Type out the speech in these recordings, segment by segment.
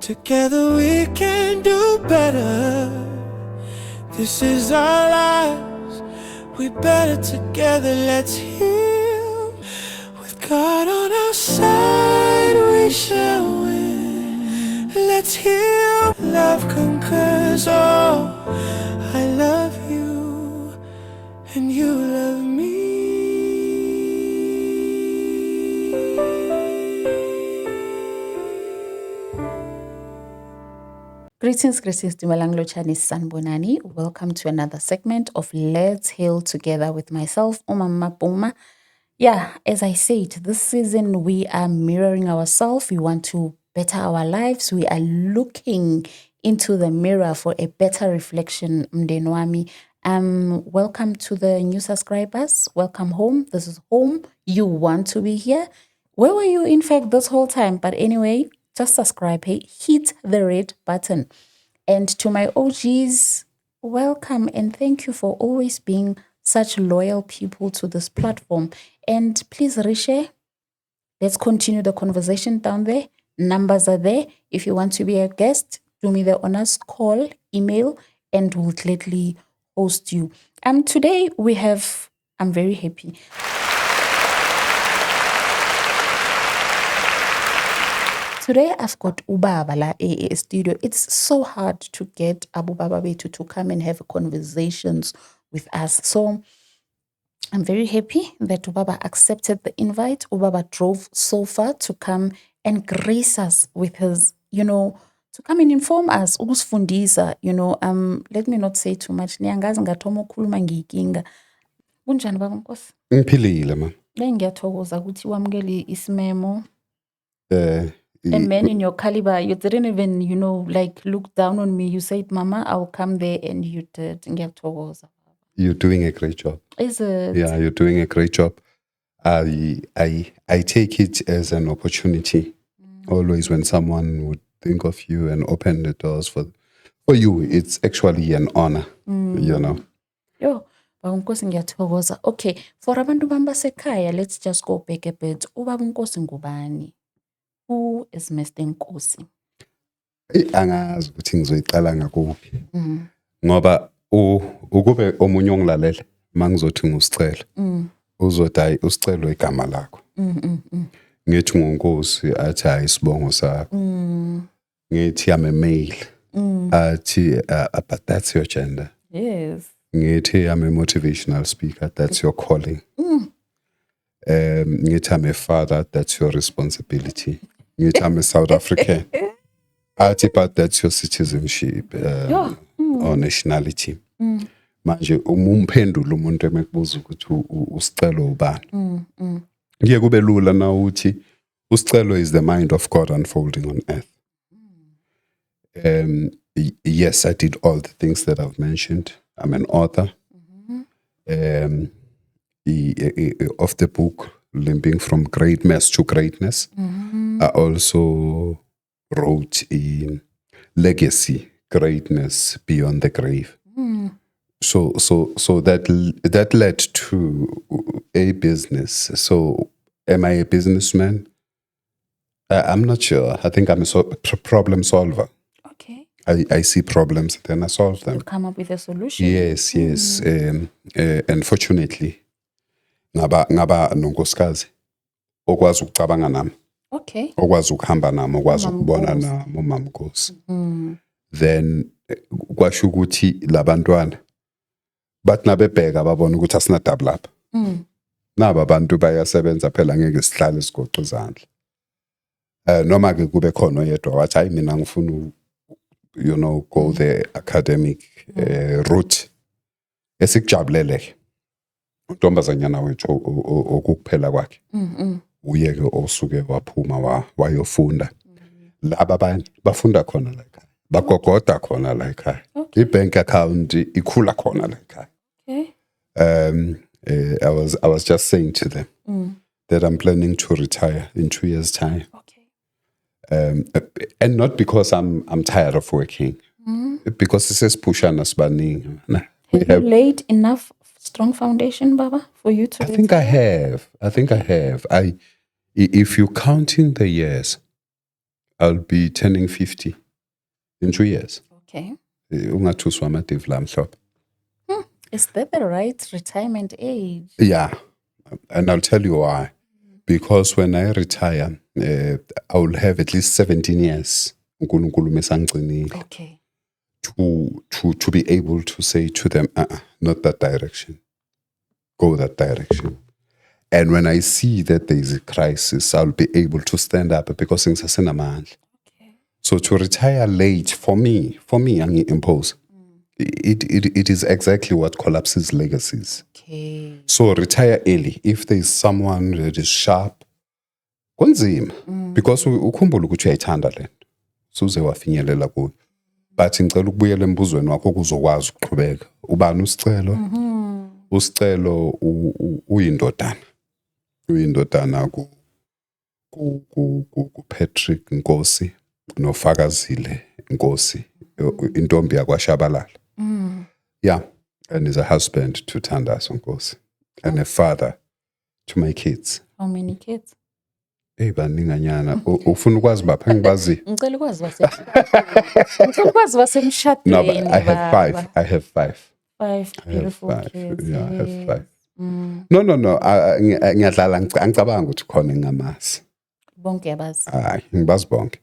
Together we can do better. This is our lives. We better together. Let's heal. With God on our side, we shall win. Let's heal. Love conquers all. I love you, and you love me. Greetings, Dumelang Lochani Sanbonani. Welcome to another segment of Let's Heal Together with myself, Umama Puma. Yeah, as I said, this season we are mirroring ourselves. We want to better our lives. We are looking into the mirror for a better reflection, Mdenwami. Welcome to the new subscribers. Welcome home. This is home. You want to be here. Where were you, in fact, this whole time? But anyway, just subscribe. Hey, hit the red button. And to my OGs, welcome and thank you for always being such loyal people to this platform. And please reshare. Let's continue the conversation down there. Numbers are there. If you want to be a guest, do me the honors, call, email, and we'll gladly host you. Today I'm very happy. Today I've got Ubaba la studio. It's so hard to get Abu Baba Betu to come and have conversations with us. So I'm very happy that Ubaba accepted the invite. Ubaba drove so far to come and grace us with his, to come and inform us. Ukusifundisa, let me not say too much. Niyangazi ngathomo khuluma ngiyikinga. Kunjani baba Nkosi? Ngiphilile ma. Ngiyathokoza ukuthi wamukele isimemo. A man in your caliber, you didn't even, look down on me. You said, Mama, I'll come there, and you did. Ngiyathokoza. You're doing a great job. Is it? Yeah, you're doing a great job. I take it as an opportunity. Always when someone would think of you and open the doors for you, it's actually an honor, Yo, Baba Nkosi ngiyathokoza. Okay, for abantu bambasekhaya, let's just go back a bit. Ubaba Nkosi ngubani? Who is Mr. Nkosi? Angazi ukuthi ngizoyiqala ngakuphi. Ngoba ukube omunye ongilalele mangizothi ngusicelo. Uzothi usicelo igama lakho. Ngithi nguNkosi athi ayisibongo sakho. Ngithi I'm a male. Athi but that's your gender. Yes. Ngithi I'm a motivational speaker, that's your calling. Ngithi I'm a father, that's your responsibility. Ngithi I'm a South African. Athi but that's your citizenship or nationality. Manje umphendula umuntu emekubuza ukuthi usicelo ubani. Ngeke kube lula na uthi usicelo is the mind of God unfolding on earth. Yes, I did all the things that I've mentioned. I'm an author of the book Limping from Great Mess to Greatness. I also wrote in Legacy, Greatness Beyond the Grave. So that led to a business. So am I a businessman? I'm not sure. I think I'm a problem solver. Okay. I see problems, then I solve them. You come up with a solution. Yes. Unfortunately, ngaba nonkosikazi okwazi ukucabanga nami. Okay. Okwazi ukuhamba nami, okwazi ukubona nami uMama Nkosi. Then kwasho ukuthi labantwana bathi nabebheka babona ukuthi asina double up. Naba abantu bayasebenza phela ngeke sihlale sigoqa izandla. Noma ke kube khona oyedwa wathi hayi mina ngifuna go the academic route. Esikujabulele. Untombazanyana wethu okukuphela kwakhe. Uye ke osuke waphuma wayofunda. Laba abanye bafunda khona la ekhaya. Bagogoda khona la ekhaya. I-bank account ikhula khona la ekhaya. Okay. I was just saying to them that I'm planning to retire in 2 years' time. Okay. And not because I'm tired of working, because it says pushana sbaning. Have you laid enough strong foundation, Baba, for you to? I think I have. If you're counting the years, I'll be turning 50 in 2 years. Okay. Ungathuswa amadivi la mhlophe. Is that the right retirement age? Yeah, and I'll tell you why. Because when I retire, I will have at least 17 years uNkulunkulu mesangcinile Okay. to be able to say to them, not that direction, go that direction. And when I see that there is a crisis, I'll be able to stand up because ngisasenamandla. Okay. So to retire late, for me, angi-impose. It is exactly what collapses legacies. Okay. So retire early. If there is someone that is sharp, kunzima. Because ukhumbula ukuthi uyayithanda le nto. Suze wafinyelela kuyo. But ngicela ukubuyela embuzweni wakho kuzokwazi ukuqhubeka. Ubani usicelo? Usicelo uyindodana. Uyindodana ku Patrick Nkosi noFakazile Nkosi, intombi yakwaShabalala. Yeah, and is a husband to Thandazo Nkosi and a father to my kids. How many kids? Hey baninganyana, ufuna ukwazi bapha ngibazi. Ngicela ukwazi wasemshadweni. No, but I have five. I have five. Five beautiful kids. Yeah, I have five. No. Ngiyadlala ngicabanga ukuthi khona ngamazi. Bonke yabazi. Hayi, ngibazi bonke.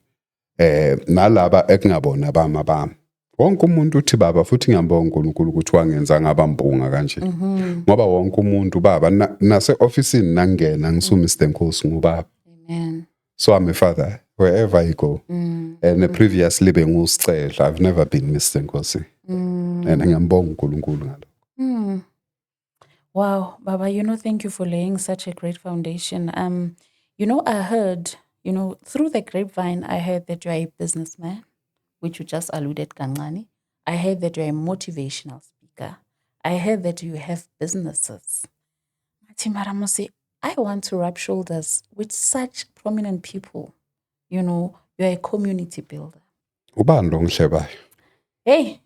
Nalaba ekungabona bami. Wonke umuntu uthi baba futhi ngiyambonga uNkulunkulu ukuthi wangenza ngaba mpunga kanje. Ngoba wonke umuntu baba nase officeini nangena ngisu Mr Nkosi ngubaba. Amen. So I'm a father wherever I go. And previously bengusicela, I've never been Mr Nkosi. And ngiyambonga uNkulunkulu ngalo. Wow, Baba, thank you for laying such a great foundation. I heard, through the grapevine, I heard that you are a businessman, which you just alluded, Kancane. I heard that you're a motivational speaker. I heard that you have businesses. Mati Maramosi, I want to rub shoulders with such prominent people. You're a community builder. Ubani lo ngihlebayo? Hey!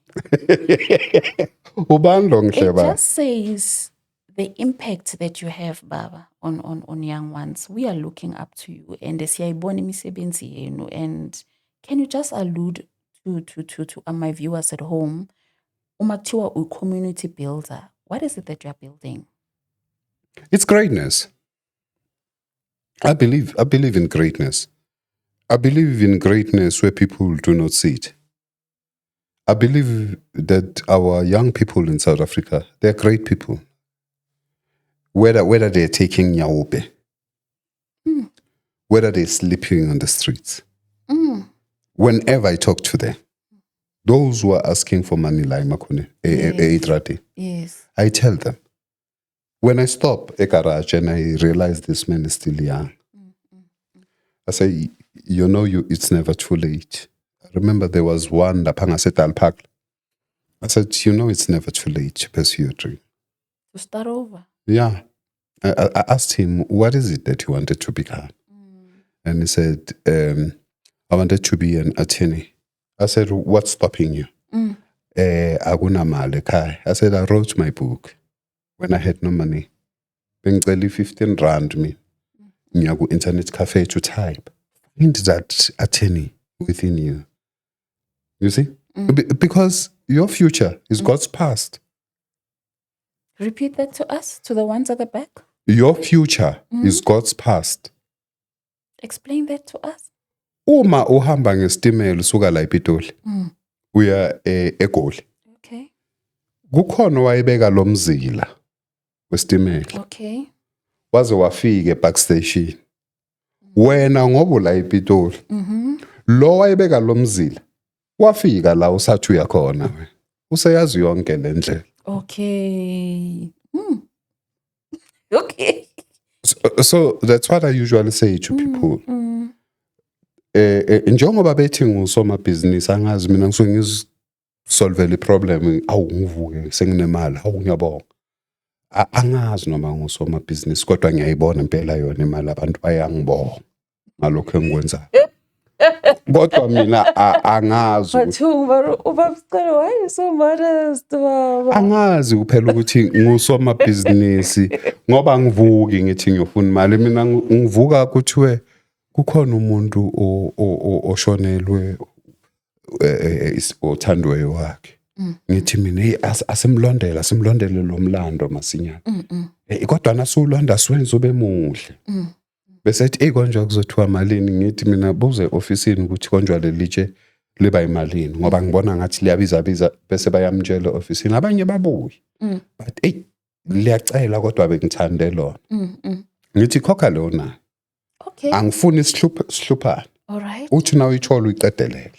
Ubani lo It ngihlebayo? just says the impact that you have, Baba, on young ones. We are looking up to you. And siyayibona imisebenzi yenu. And can you just allude to my viewers at home? Umaktiwa u community builder. What is it that you are building? It's greatness. I believe in greatness. I believe in greatness where people do not see it. I believe that our young people in South Africa, they're great people. Whether they're taking nyaope, whether they're sleeping on the streets. Whenever I talk to them, those who are asking for money like Makune, Yes. I tell them, when I stop a garage and I realize this man is still young, I say, it's never too late. I remember there was one, Lapanga Park. I said, it's never too late to pursue your dream. To start over. Yeah. I asked him, what is it that you wanted to become? And he said, I wanted to be an attorney. I said, what's stopping you? I said, I wrote my book when I had no money. Bengicela 15 rand me. Ngiya internet cafe to type. Find that attorney within you. You see? Because your future is God's past. Repeat that to us, to the ones at the back. Your future is God's past. Explain that to us. Uma uhamba ngestimela usuka la ePitoli uya eGoli. Okay. Kukhona wayebeka lo mzila westimela. Okay. Waze wafika eBark Station. Wena ngoba ula ePitoli. Lo wayebeka lo mzila wafika la usathi uyakhona wena. Useyazi yonke le ndlela. Okay. Okay. So that's what I usually say to people. Njengoba bethi ngusomabhizinisi angazi mina ngisuke ngisolve le problem awungivuke senginemali ngiyabonga. Angazi noma ngusomabhizinisi kodwa ngiyayibona impela yona imali abantu bayangibonga ngalokho engikwenzayo. Kodwa mina angazi. Why are you so modest, Baba? Angazi kuphela ukuthi ngusomabhizinisi ngoba ngivuki ngithi ngiyofuna imali mina ngivuka kuthiwe kukhona umuntu oshonelwe othandwe wakhe. Ngithi mina asimlondele lo mlando masinyana. Kodwa nasulonda siwenza ube muhle. Bese ethi konjwa kuzothiwa malini, ngithi mina buze ofisini ukuthi konjwa lelitshe liba imalini ngoba ngibona ngathi liyabiza bese bayamtshela ofisini abanye babuye. But liyacela kodwa bengithande lona. Ngithi khokha lona. Okay. Angifuni sihluphane. All right. Uthi nawe icholo uyiqedelele.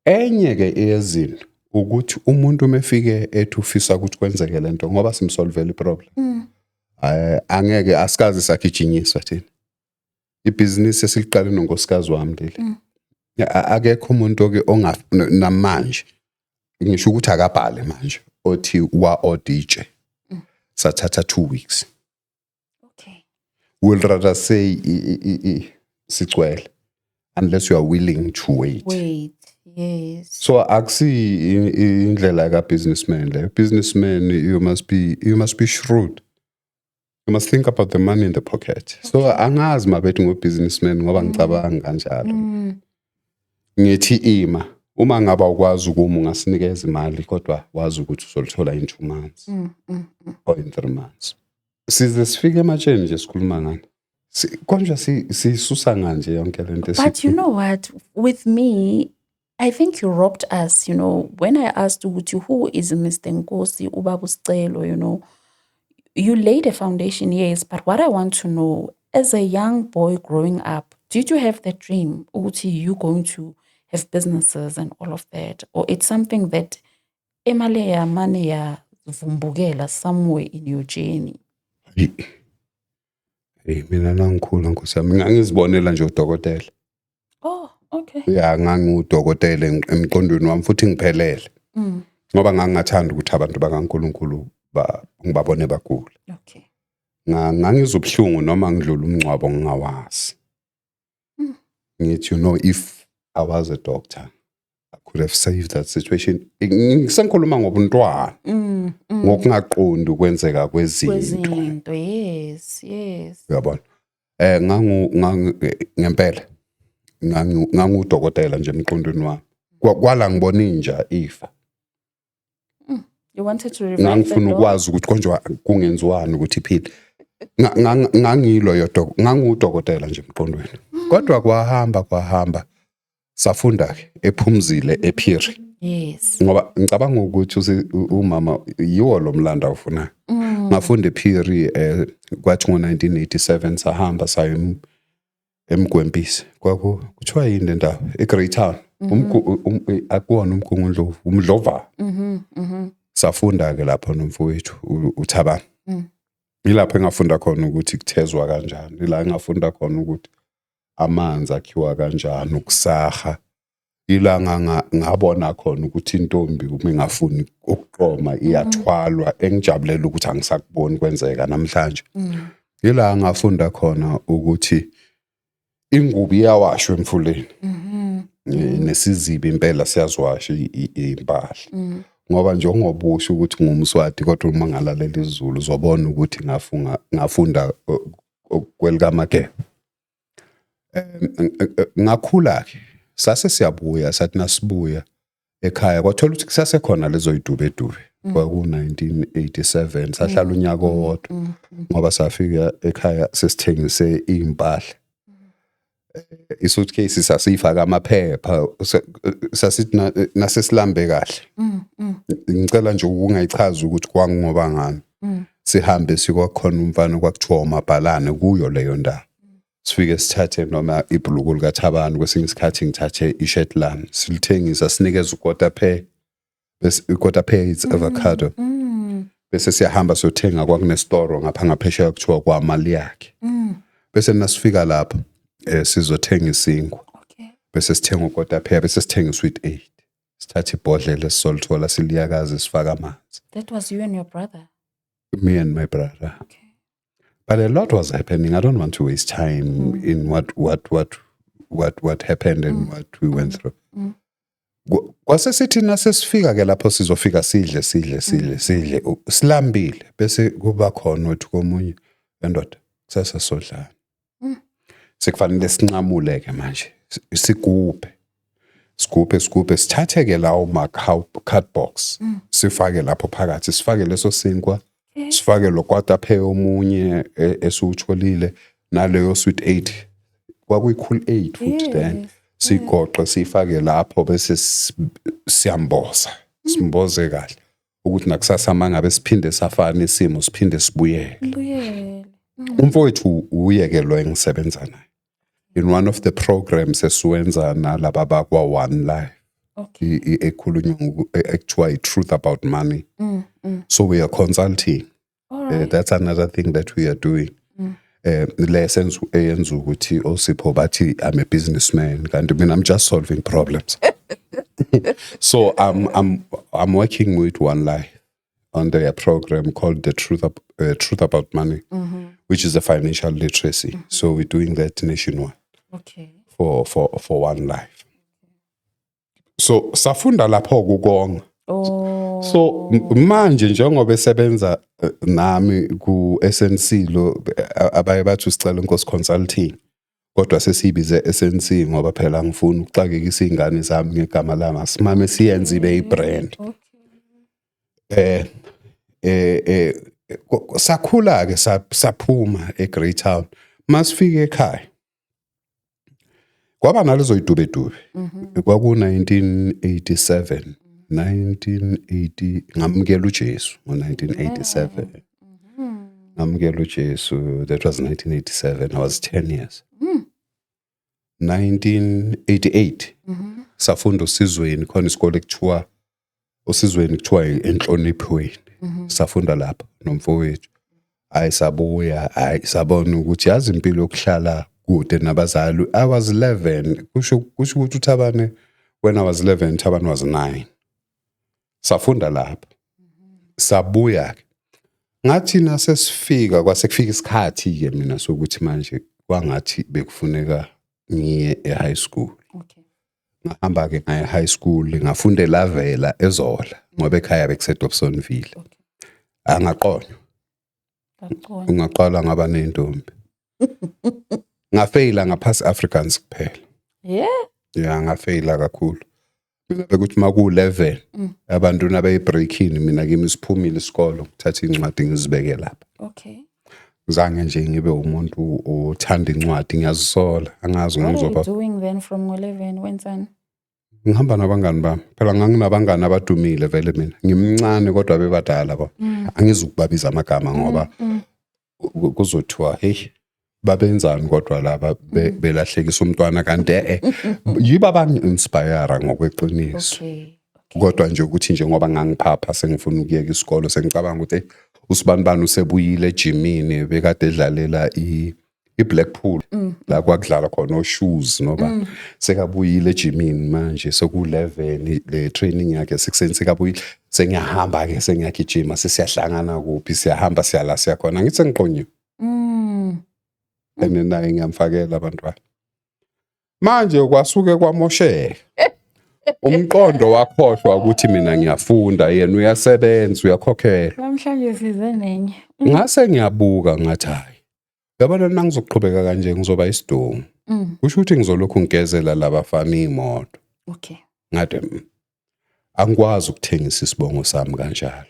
Enye ke eyezini ukuthi umuntu mefike ethi ufisa ukuthi kwenzeke lento ngoba simsolvele iproblem. Angeke asikazi sakijinyiswa thina. Ibusiness esiliqale nonkosikazi wami leli. Akekho umuntu ke namanje ngisho ukuthi akabhale manje othi wa odije sathatha 2 weeks. Okay. We'll rather say sicwele unless you are willing to wait. Yes. So akusi indlela ka businessman le. Businessman you must be shrewd. You must think about the money in the pocket. Okay. So angazi mabethi ngo businessman ngoba ngicabanga kanjalo. Ngithi ima uma ngaba ukwazi ukuma ungasinikeza imali kodwa wazi ukuthi uzolithola in 2 months or in 3 months. Size sifike ematsheni nje sikhuluma ngani. Konje sisusa kanje yonke lento esithi. But you know what, with me, I think you robbed us, when I asked who is Mr. Nkosi Ubaba Sicelo, you laid a foundation, yes, but what I want to know, as a young boy growing up, did you have the dream, you going to have businesses and all of that? Or it's something that emaleya maneya vumbukela somewhere in your journey? Mina nangikhula Nkosi yami ngangizibonela nje udokotela. Oh, okay. Ya ngangudokotela emqondweni wami futhi ngiphelele. Ngoba ngangathanda ukuthi abantu bakaNkulunkulu ngibabone bagula. Okay. Ngangizubhlungu noma ngidlula umncwabo ngingawazi. Ngithi if I was a doctor I could have saved that situation. Ngisenkhuluma ngobuntwana. Ngokungaqondi ukwenzeka kwezinto. Yes. Uyabona. Ngempela ngangudokotela nje emqondweni wami. Kwala ngibona inja ifa. You wanted to revive ngangifuna ukwazi ukuthi konje kungenziwani ukuthi iphile. Ngangudokotela nje emqondweni. Kodwa kwahamba safunda ke ephumzile ephiri. Yes. Ngoba ngicabanga ukuthi umama yiwo lo mlando awufuna. Ngafunda ephiri kwathi ngo1987 sahamba sayo eMgwempisi. Kuthiwa yini le ndawo eGreat Town. Akuwona uMgungundlovu, uMdlova. Safunda ke lapho nomfowethu uThabani. Ilapho engafunda khona ukuthi kuthezwa kanjani. Ila engafunda khona ukuthi amanzi akhiwa kanjani, ukusaha. Ila ngabona khona ukuthi intombi uma ingafuni ukuqoma iyathwalwa. Engijabulela ukuthi angisakuboni kwenzeka namhlanje. Ila ngafunda khona ukuthi ingubo iyawashwa emfuleni. Nesizibi impela siyazwasha impahla. Ngoba nje ngobusho ukuthi ngumswati kodwa uma ngalalela izulu uzobona ukuthi ngafunda kwelikaMageba. Ngakhula ke sase siyabuya sathi nasibuya ekhaya kwathola ukuthi kusase khona lezo idube kwaku1987 sahlala unyaka owodwa ngoba safika ekhaya sesithengise impahla. Isuitcase sasifaka amaphepha sasithi nasesilambe kahle. Ngicela nje ukungayichaza ukuthi kwangoba ngani. Sihambe sikwakhona umfana kwakuthiwa uMabhalane kuyo leyo ndawo. Sifike sithathe noma ibhuluku likaThabani kwesinye isikhathi ngithathe iShetland silithengisa sinikeza uKotape. Bese uKotape is avocado. Bese siyahamba siyothenga kwakunestore ngapha ngaphesheya kuthiwa kwaMali yakhe. Bese nasifika lapha sizothenga isinkwa. Okay. Bese sithenga uKotape bese sithenga Sweet 8. Sithathe ibhodlela sisolithola siliyakazi sifaka amanzi. That was you and your brother? Me and my brother. Okay. But a lot was happening. I don't want to waste time in what happened and what we went through. Kwase sithi nasesifika ke lapho sizofika sidle silambile bese kuba khona uthi komunye endoda kusasa sodlana. sekufanele sinqamule ke manje sigubhe sithathe-ke lawo card box sifake lapho phakathi sifake leso sinkwa sifake lo kwataphe omunye esiwutholile naleyo sweet 8 kwakuyikhulu 8 futhi then sigoqe sifake lapho bese siyamboza simboze kahle ukuthi nakusasa mangabe siphinde safana isimo siphinde sibuyele umfowethu uyeke lo engisebenza naye in one of the programs esiwenza nalaba bakwa One Life ekhulunywa ekuthiwa Truth About Money so we are consulting that's another thing that we are doing lessons eyenza ukuthi osipho bathi I'm a businessman kanti mina I'm just solving problems so I'm working with One Life on their program called the Truth About Money which is a financial literacy so we're doing that nationwide for One Life so safunda lapho kukonga so manje njengoba esebenza nami ku SNC lo abaye bathi usicela inkosi consulting kodwa sesibize SNC ngoba phela ngifuna ukuxakekisa izingane zami ngegama lami simame siyenze ibe ibrand sakhula ke saphuma eGreat Town masifike ekhaya kwaba nalezo idubedube kwaku 1980 ngamukela uJesu ngo1987 ngamukela uJesu that was 1987 I was 10 years 1988 safunda usizweni khona isikole ekuthiwa usizweni kuthiwa enhloniphweni safunda lapha nomfowethu sabuya sabona ukuthi yazi impilo yokuhlala kude nabazali I was 11 kusho ukuthi uThabane when I was 11 Thabane was 9 safunda lapha sabuya ngathi nasesifika kwasekufika isikhathi ke mina sokuthi manje kwangathi bekufuneka ngiye e-high school ngahamba ke ngaye high school ngafunde lavela eZola ngoba ekhaya bekuseDobsonville angaqonywa ungaqala ngaba nentombi ngafeyila ngaphasi Africans kuphela ngafeyila kakhulu bekuthi maku 11 abantu nabeyibreakini mina kimi siphumile isikolo ngithatha incwadi ngizibeke lapha zange nje ngibe umuntu othanda incwadi ngiyazisola angazi ngizoba doing then from 11 wenzani ngihamba nabangani bami phela nganginabangani abadumile vele mina ngimncane kodwa bebadala ba angizukubabiza amagama ngoba kuzothiwa hey babenzani kodwa laba belahlekisa umntwana kanti yiba bangi-inspire ngokweqiniso kodwa nje ukuthi nje ngoba ngangiphapha sengifuna ukuyeka isikolo sengicabanga ukuthi usibanibani usebuyile ejimini bekade edlalela iBlackpool la kwakudlala khona oshoes noba sekabuyile ejimini manje seku11 le training yakhe sekuseni sekabuyile sengiyahamba ke sengiyagijima sesiyahlangana kuphi siyahamba siyala siyakhona ngithi sengiqonyiwe naye ngiyamfakela abantwana manje kwasuke kwamosheka umqondo wakhohlwa ukuthi mina ngiyafunda yena uyasebenza uyakhokhela namhlanje size nenye ngase ngiyabuka ngathi hayi yabona nangizoqhubeka kanje ngizoba isidungu kusho ukuthi ngizolokhu ngigezela labafana imoto ngathi angikwazi ukuthengisa isibongo sami kanjalo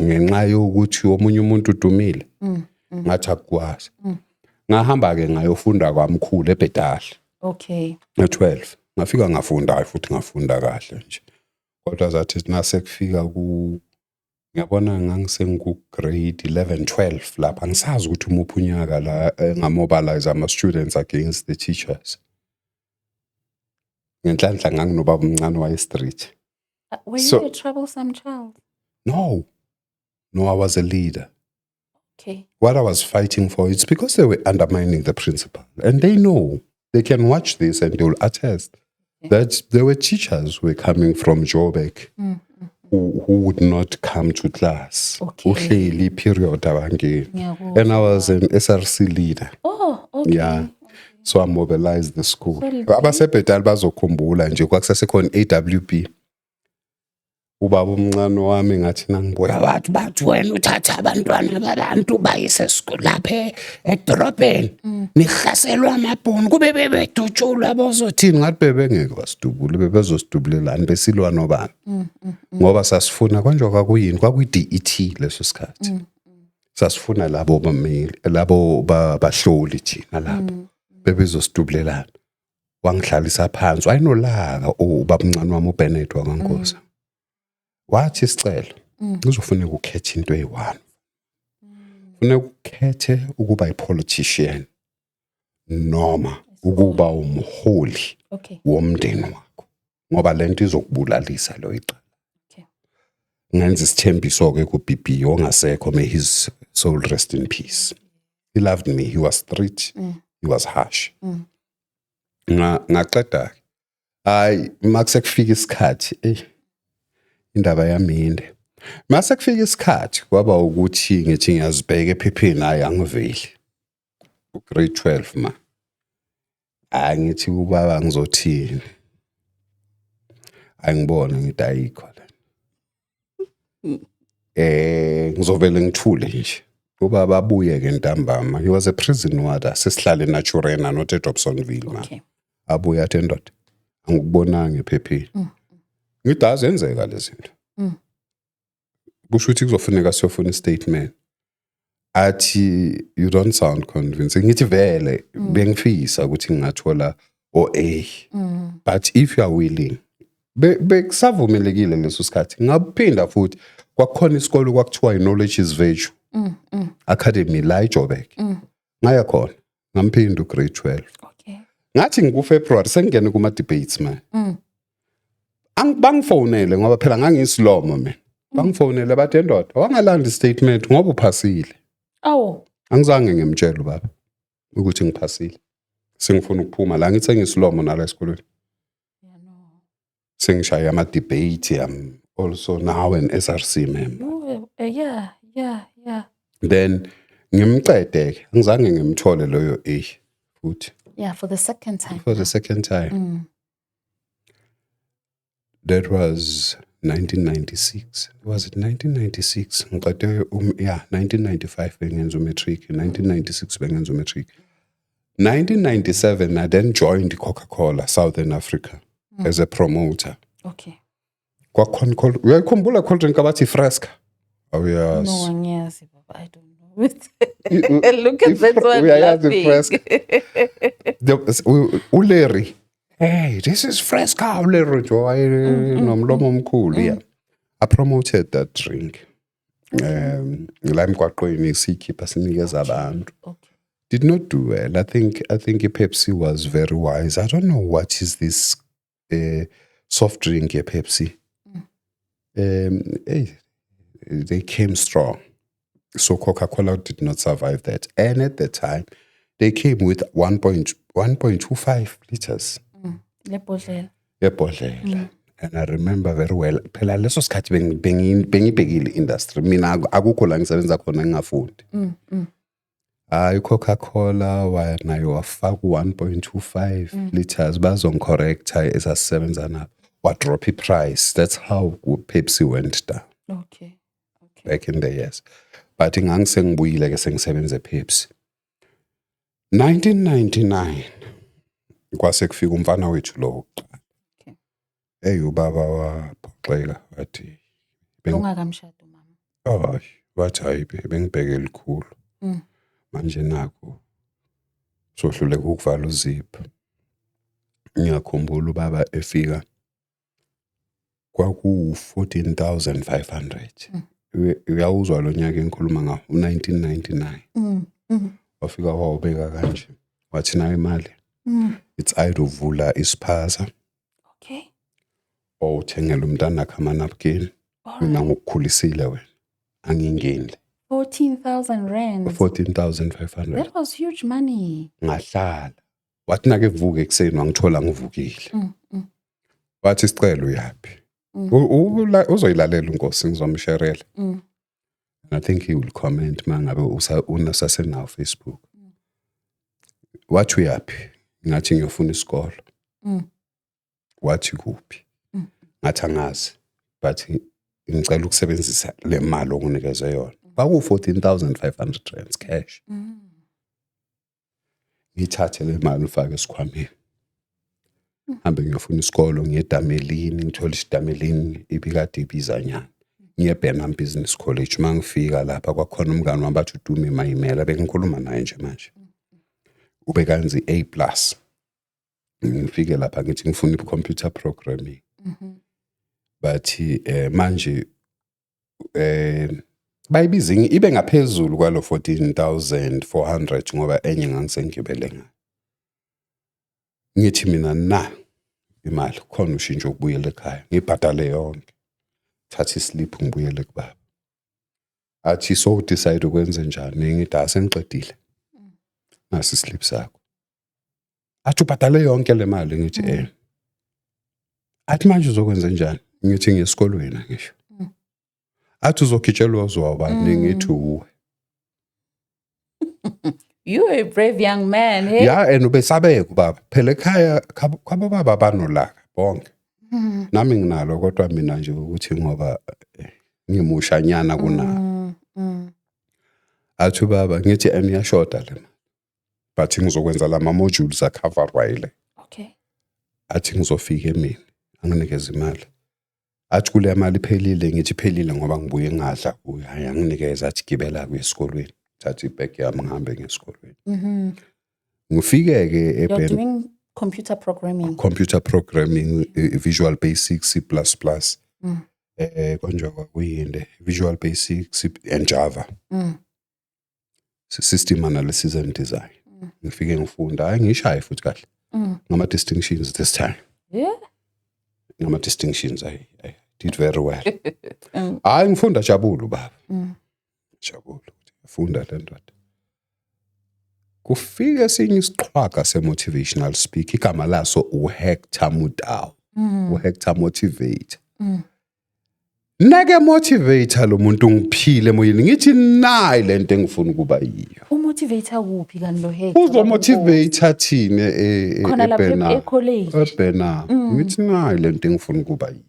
ngenxa yokuthi omunye umuntu udumile ngathi akukwazi ngahamba ke ngayofunda kwamkhulu eBhedahla e12 ngafika ngafunda futhi ngafunda kahle nje kodwa zathi nase kufika ngiyabona ngangisengu grade 11 12 lapha ngisazi ukuthi umuphi unyaka la ngamobilize ama students against the teachers ngenhlanhla nganginobaba umncane waye street were you a troublesome child? No I was a leader. What I was fighting for, it's because they were undermining the principal. And they know, they can watch this and they will attest that there were teachers who were coming from Joburg who would not come to class. Period. And I was an SRC leader. Yeah. So I mobilized the school. Abasebedala bazokhumbula nje kwakusasekhona AWP. ubaba omncane wami ngathi nangibuya bathi wena uthatha abantwana babantu bayise esikoleni lapha edorobheni nihlaselwa amabhunu kube bebedutshulwa bozothini ngathi bebengeke basidubule bebezosdubulelani besilwa nobani ngoba sasifuna konje kuyini kwakuyi-DET leso sikhathi sasifuna labo bameli labo bahloli thina lapho bebezosdubulelana wangihlalisa phansi wayinolaka ubaba omncane wami uBennett wakankosi wathi isicelo uzofuneka ukhethe into eyi-1 funeka ukhethe ukuba yi-politician noma ukuba umholi womndeni wakho ngoba lento izokubulalisa lo icala ngenza isithembiso-ke kuBB ongasekho, may his soul rest in peace. He loved me, he was strict, he was harsh. Ngaqeda hayi makusekufika isikhathi indaba yami inde. Masekufika isikhathi kwaba ukuthi ngithi ngiyazibheka ephepheni hayi angiveli. Grade 12 ma. Angithi ubaba ngizothini. Angibone ngithi ayikho la. Ngizovele ngithule nje. Ubaba abuye ke ntambama. He was a prison warder. Sesihlala eNaturena not eDobsonville ma. Abuye athi ndoda. Angikubonanga ephepheni. Ngithi azenzeka lezi zinto. Kusho ukuthi kuzofuneka siyofuna istatement. Athi you don't sound convincing. Ngithi vele bengifisa ukuthi ngingathola A. But if you are willing bekusavumelekile leso sikhathi ngaphinda futhi kwakukhona isikole kwakuthiwa i-Knowledge is Virtue Academy la eJoburg ngaya khona ngamphinda ugrade 12 ngathi ngikuFebruary sengingene kuma debates man bangifonele ngoba phela ngangiyisilomo mina bangifonele bathi ndoda wangalanda statement ngoba uphasile angizange ngimtshela ubaba ukuthi ngiphasile sengifuna ukuphuma la ngithi ngiyisilomo nala esikolweni sengishaya ama-debate. I'm also now an SRC member. Yeah. Then ngimqede angizange ngimthole loyo A futhi. Yeah, for the second time. For the second time. That was 1996. Was it 1996? Ngiqede 1995 bengenza umatric, 1996 bengenza umatric. 1997 I then joined Coca-Cola Southern Africa. As a promoter. Okay. Uyayikhumbula cold drink abathi Fresca? Oh yes. No, yes, I don't know. Look at that one laughing. Larry. Hey, this is Fresca, Larry. Nomlomo omkhulu, yeah. I promoted that drink. La emgwaqweni sikhipha sinikeza abantu. Okay. Did not do well. I think Pepsi was very wise. I don't know what is this soft drink Pepsi. They came strong. So Coca-Cola did not survive that. And at the time, they came with 1.25 liters. Yebhodlela. And I remember very well. Phela leso sikhathi bengibhekile industry. Mina akukho la ngisebenza khona ngingafundi. Coca-Cola nayo wafaka 1.25 liters bazongicorrecta esasisebenza nabo wadrop price. That's how Pepsi went down. Okay. Back in the years. But ngangisengibuyile ke sengisebenza Pepsi. 1999 kwase kufika umfana wethu lo. Okay. Ubaba waphoxeka wathi ungakamshado mama. Wathi hayi bengibheke elikhulu. Manje nakho sohluleka ukuvala uzipho. Ngiyakhumbula ubaba efika kwaku 14,500. Uyawuzwa lo nyaka engikhuluma ngawo 1999. Wafika wawubeka kanje. Wathi nayo imali. It's either uvula ispaza. Okay. Or uthengela umntana khama napkin. Mina ngikukhulisile wena. Angingeni. 14,000 rand. 14,500. That was huge money. Ngahlala. Wathi nake kuvuka ekseni wangithola ngivukile. Wathi isicelo uyapi? Uzoyilalela uNkosi ngizomsherela. And I think he will comment mangabe unasase nawo Facebook. Wathi uyapi? Ngathi ngiyofuna isikolo. Wathi kuphi? Ngathi angazi. but ngicela ukusebenzisa le mali onginikeze yona. Baku 14,500 rands cash. Ngithathe le mali ufake esikhwameni. Hambe ngiyofuna isikolo ngiyedamelini, ngithola isidamelini ibikade ibizanyana. Ngiye Burnham Business College mangifika lapha kwakhona umngane wami bathi uDumi Mayimela bengikhuluma naye nje manje. Ube kanzi A+. Ngifike lapha ngithi ngifuna i-computer programming. But manje bayibizingi ibe ngaphezulu kwalo 14,400 ngoba enye ngangisengibele ngayo. Ngithi mina imali khona ushintsho ukubuyela ekhaya ngibhadale yonke. Thatha islip ngibuyele kubaba. Athi so decide ukwenza njani ngithi asengiqedile. Nasi islip sakho. Athi ubhadale yonke le mali ngithi Athi manje uzokwenza njani? Ngithi ngiyesikolweni ngisho. Athi uzogitshelwa uzwabani ngithi uwe. You're a brave young man, hey? Yeah, and ubesabeka baba. Phela ekhaya kwabo baba banolaka bonke. Nami nginalo kodwa mina nje ukuthi ngoba ngimushanyana kuna. Athi baba ngithi eniyashoda le. But ngizokwenza lama modules cover wile. Okay. Athi ngizofika emini anginikeze imali. Athi kule mali iphelile ngithi iphelile ngoba ngibuye ngadla kuyo. Hayi anginikeza athi gibela kuyesikolweni. Thatha ibheki yami ngihambe ngesikolweni. Ngifike ke You're doing computer programming. Computer programming, Visual Basic, C++. Konje kwakuyinde Visual Basic and Java. System analysis and design. Ngifike ngifunda hayi ngishaye futhi kahle. Ngama distinctions this time. Yeah. Ngama distinctions I did very well. Hayi ngifunda jabulu baba. Jabulu. Funda le ndoda. Kufika esinye isiqhwaga se-motivational speak igama laso uHector Mutau. uHector Motivator. Nake motivator lo muntu ngiphile emoyeni ngithi nayi lento engifuna ukuba yiyo. Umotivator kuphi kan lo Hector? Uzomotivator thini khona lapha e-college. eBurnham. Ngithi nayi lento engifuna ukuba yiyo.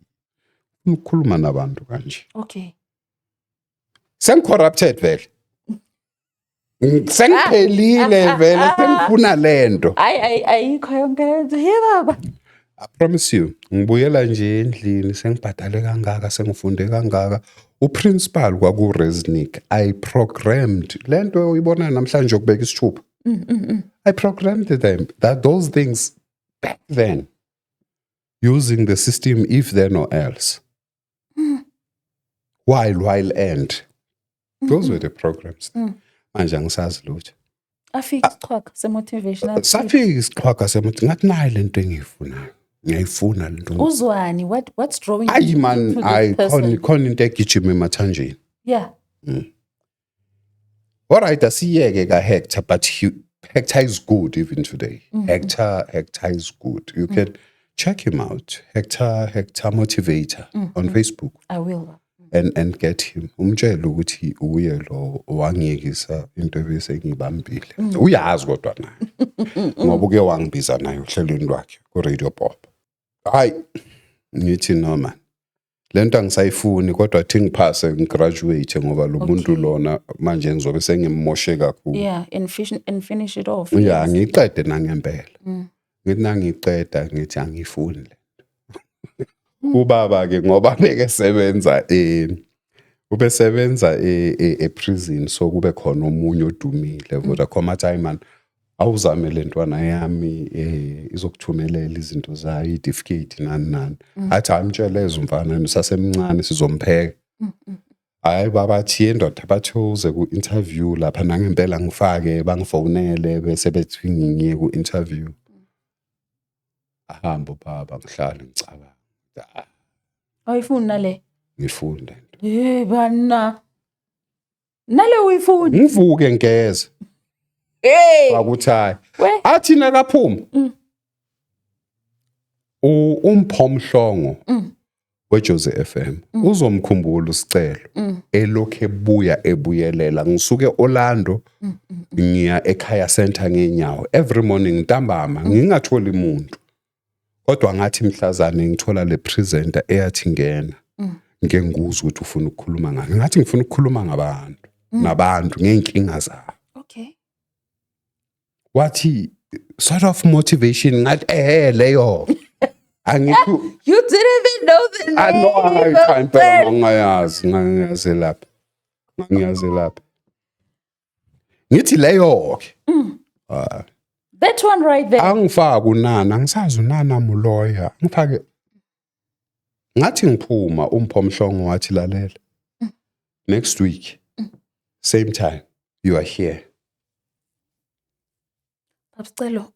Ukukhuluma nabantu kanje. Okay. Sengicorrupted vele. Sengiphelile vele sengifuna lento. Ayikho yonke lento. Hey baba. I promise you, ngibuyela nje endlini sengibhadale kangaka sengifunde kangaka. Uprincipal kwaku Resnick I programmed lento uyibona namhlanje ukubeka isithupha. I programmed them those things back then using the system if then or else. While and those were the programs. Manje angisazi lutho. Afika isiqhwaga se-motivational. Safika isiqhwaga semothi ngathi nayi lento engiyifunayo. Ngiyayifuna lento. Uzwani what's drawing you? Ayi man, khona into egijima emathanjeni. Yeah. Alright, asiyeke ka Hector but Hector is good even today. Hector is good. You can check him out. Hector Motivator on Facebook. I will. And get him. Umtshela ukuthi uye lo wangiyekisa into ebese ngibambile. Uyazi kodwa naye. Ngoba uke wangibiza naye uhlelweni lwakhe ku Radio Pop. Hayi ngithi no man. Lento angisayifuni kodwa thi ngiphase ngigraduate ngoba lo muntu lona manje ngizobe sengimoshe kakhulu. Yeah, and finish it off. Yeah, ngiqede nangempela. Ngithi nangiqeda ngithi angifuni lento. Ubaba ke ngoba ubesebenza prison so kube khona omunye odumile Vodacom athi man awuzame lentwana yami izokuthumelela izinto zayo certificate nani athi amtsheleza umfana usasemncane sizompheka. Hayi baba athi indoda bathoze ku interview lapha nangempela ngifake bangifonele bese bethi ngiye ku interview. Ahamba baba ngihlala ngicabanga. Awuyifuni nale? Ngifunda nto. Bana. Nale uyifuni? Ngivuke ngeze. Hey. Akuthi hayi. Athi nakaphuma. Umphomhlongo weJose FM uzomkhumbula usicelo elokhe ebuyelela ngisuke Orlando ngiya ekhaya center ngenyawo every morning ntambama ngingatholi umuntu. Kodwa ngathi mhlazane ngithola le presenter eyathi ngena ngeke ngikuzwe ukuthi ufuna ukukhuluma ngani. Ngathi ngifuna ukukhuluma ngabantu, nabantu ngeenkinga zabo. Okay. Wathi sort of motivation ngathi leyo. Angithi You didn't even know the name. I know of I it. ngiyazi lapha. Ngithi leyo ke. That one right there. Angifaka unana, angisazi unana muloya. Ngifake ngathi ngiphuma uMphomhlongo wathi lalela. Next week same time you are here. Babsicelo,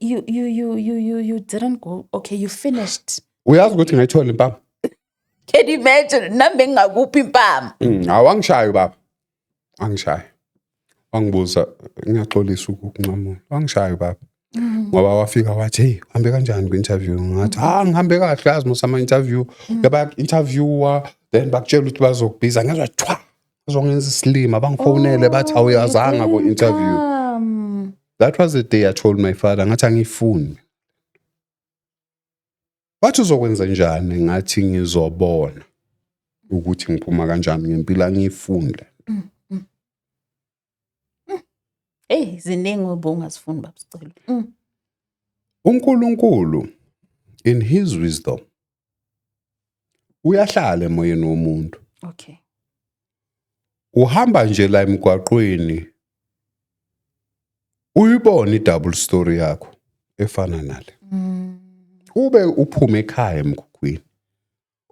you didn't go. Okay, you finished. Uyazi ukuthi ngayithola impama? Can you imagine? Nambe ngakuphi impama. Awangishayi baba. Angishayi. Wangibuza ngiyaxolisa ukunqamula. Wangishayi baba. Ngoba wafika wathi hey, hambe kanjani kwi-interview? Ngathi ngihambe kahle yazi mosama interview. Yaba interviewer then bakutshela ukuthi bazokubhiza ngezwa thwa. Bazongenza isilima bangifonele bathi awuyazanga ku-interview. That was the day I told my father ngathi angifuni. Wathi uzokwenza njani? Ngathi ngizobona ukuthi ngiphuma kanjani ngempilo angifunda. Ziningi obungazifuni babsicelo. uNkulunkulu in his wisdom uyahlala emoyeni womuntu. Okay. Uhamba nje la emgwaqweni uyibona i-double story yakho efana nale. Ube uphume ekhaya emgwaqweni.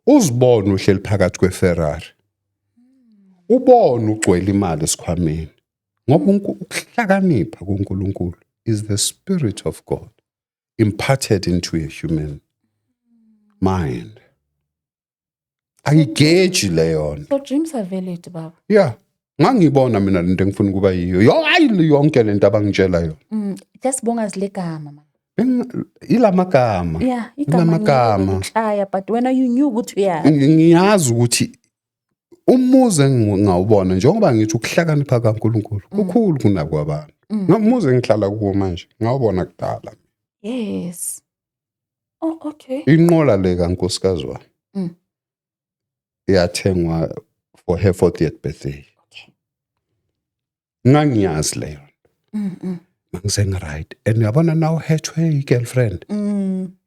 Uzibona uhleli phakathi kweFerrari. Ubona ugcwele imali esikhwameni. Ngoba ukuhlakanipha kuNkulunkulu is the spirit of God imparted into a human mind. Ayigeji leyo. So dreams are valid, baba. Yeah. Ngangibona mina lento engifuna kuba yiyo. Hayi yonke lento abangitshela yona. Just bonga zilegama man. Ilamagama. Yeah, igama. Chaya, but when you knew ukuthi uya. Ngiyazi ukuthi umuze ngawubona njengoba ngithi ukuhlakanipha kaNkulunkulu kukhulu kunabo abantu. Ngamuze ngihlala kuwo manje ngawubona kudala. Yes. Oh, okay. Inqola le kaNkosikazi wami. Yathengwa for her 40th birthday. Okay. Ngangiyazi leyo. Ngise right. And yabona now hethwe i-girlfriend.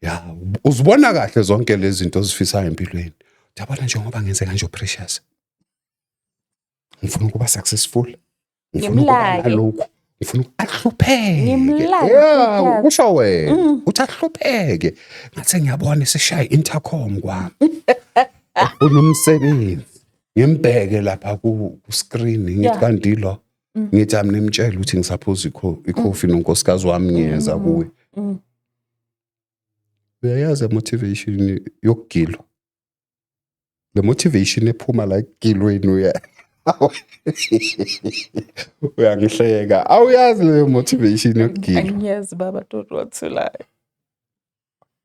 Yeah, uzibona kahle zonke lezi zinto ozifisayo empilweni. Yabona njengoba ngenze kanje precious. Ngifuna ukuba successful. Ngifuna ukuba nalokho. Ngifuna ukuhlupheke. Yeah, kusho wena. Uthi ahlupheke. Ngathi ngiyabona seshaya intercom kwami. Unomsebenzi. Ngiyembheke lapha ku screen ngithi kanti lo. Ngithi amnemtshela ukuthi ngisaphose icoffee nonkosikazi wami ngiyeza kuwe. Uyayazi motivation yokugilo. The motivation ephuma la igilweni uyangihleka. Awuyazi le motivation yokugilo. Angiyazi baba Toto wathulayo.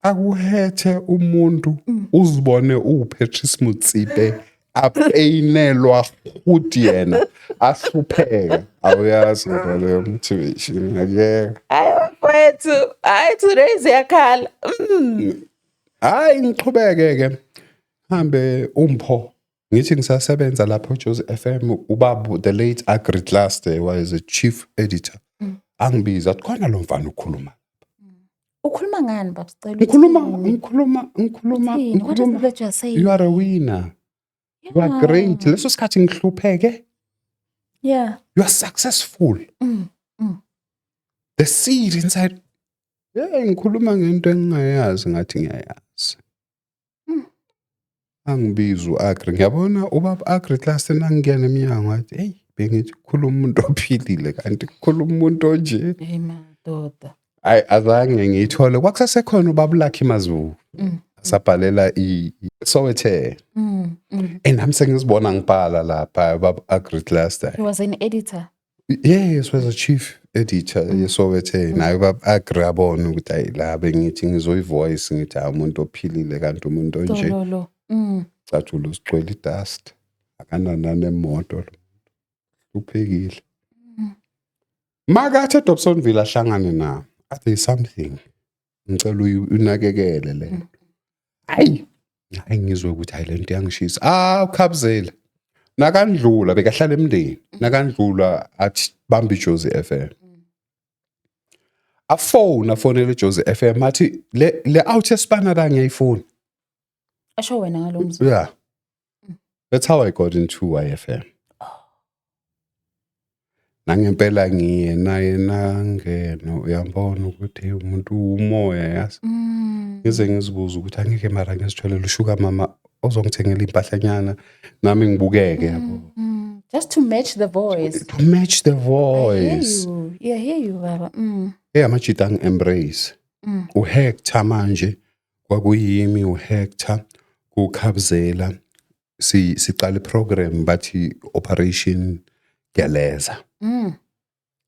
Akuhethe umuntu uzibone uPatrice Mutsipe apeyinelwa ukuthi yena ahlupheka. Awuyazi le motivation ngeke. Hayi mfowethu, hayi today siyakhala. Hayi ngiqhubeke ke. Hambe umpho ngithi ngisasebenza lapho eJozi FM ubaba the late Agri Cluster was a chief editor. Angibiza khona lo mfana ukukhuluma. Ukhuluma ngani babsicelo? Ngikhuluma. What is it that you are saying? You are a winner. Yeah. You are great. Leso sikhathi ngihlupheke. Yeah. You are successful. The seed inside. Yeah, ngikhuluma ngento engingayazi ngathi ngiyayazi. Angibiza uAgri. Ngiyabona ubaba Agri Cluster nangiyana eminyango wathi hey bengithi khuluma umuntu ophilile kanti khuluma umuntu onje. Hey madoda. Ay azange ngiyithole kwakusesekhona ubaba Lucky Mazulu. Sabhalela iSowetan. Nami sengizibona ngibhala lapha ubaba Agri Cluster. He was an editor. Yes, was a chief editor yeSowetan. Naye ubaba Agri abona ukuthi ayila bengithi ngizoyivoice ngithi umuntu ophilile kanti umuntu onje. Lo. Cathula usicwela idust akananane emoto lo uphekile makathi eDobsonville ahlangane na athi something ngicela unakekele le hayi engizwe ukuthi hayi lento yangishisa ukhabuzela nakandlula bekahlala emndeni nakandlula athi bamba iJozi FM afonele iJozi FM athi le out esipana la ngiyayifuna asho wena ngalomzo yeah that's how I got into YFM nangempela ngiye naye nangeno uyambona ukuthi umuntu umoya yazi ngize ngizibuza ukuthi angeke mara ngisitholela ushuka mama ozongithengela impahlanyana nami ngibukeke yabo just to match the voice I hear you baba amajita ngi-embrace uHector manje kwakuyimi uHector kukhabuzela siqala iprogram bathi Operation Geleza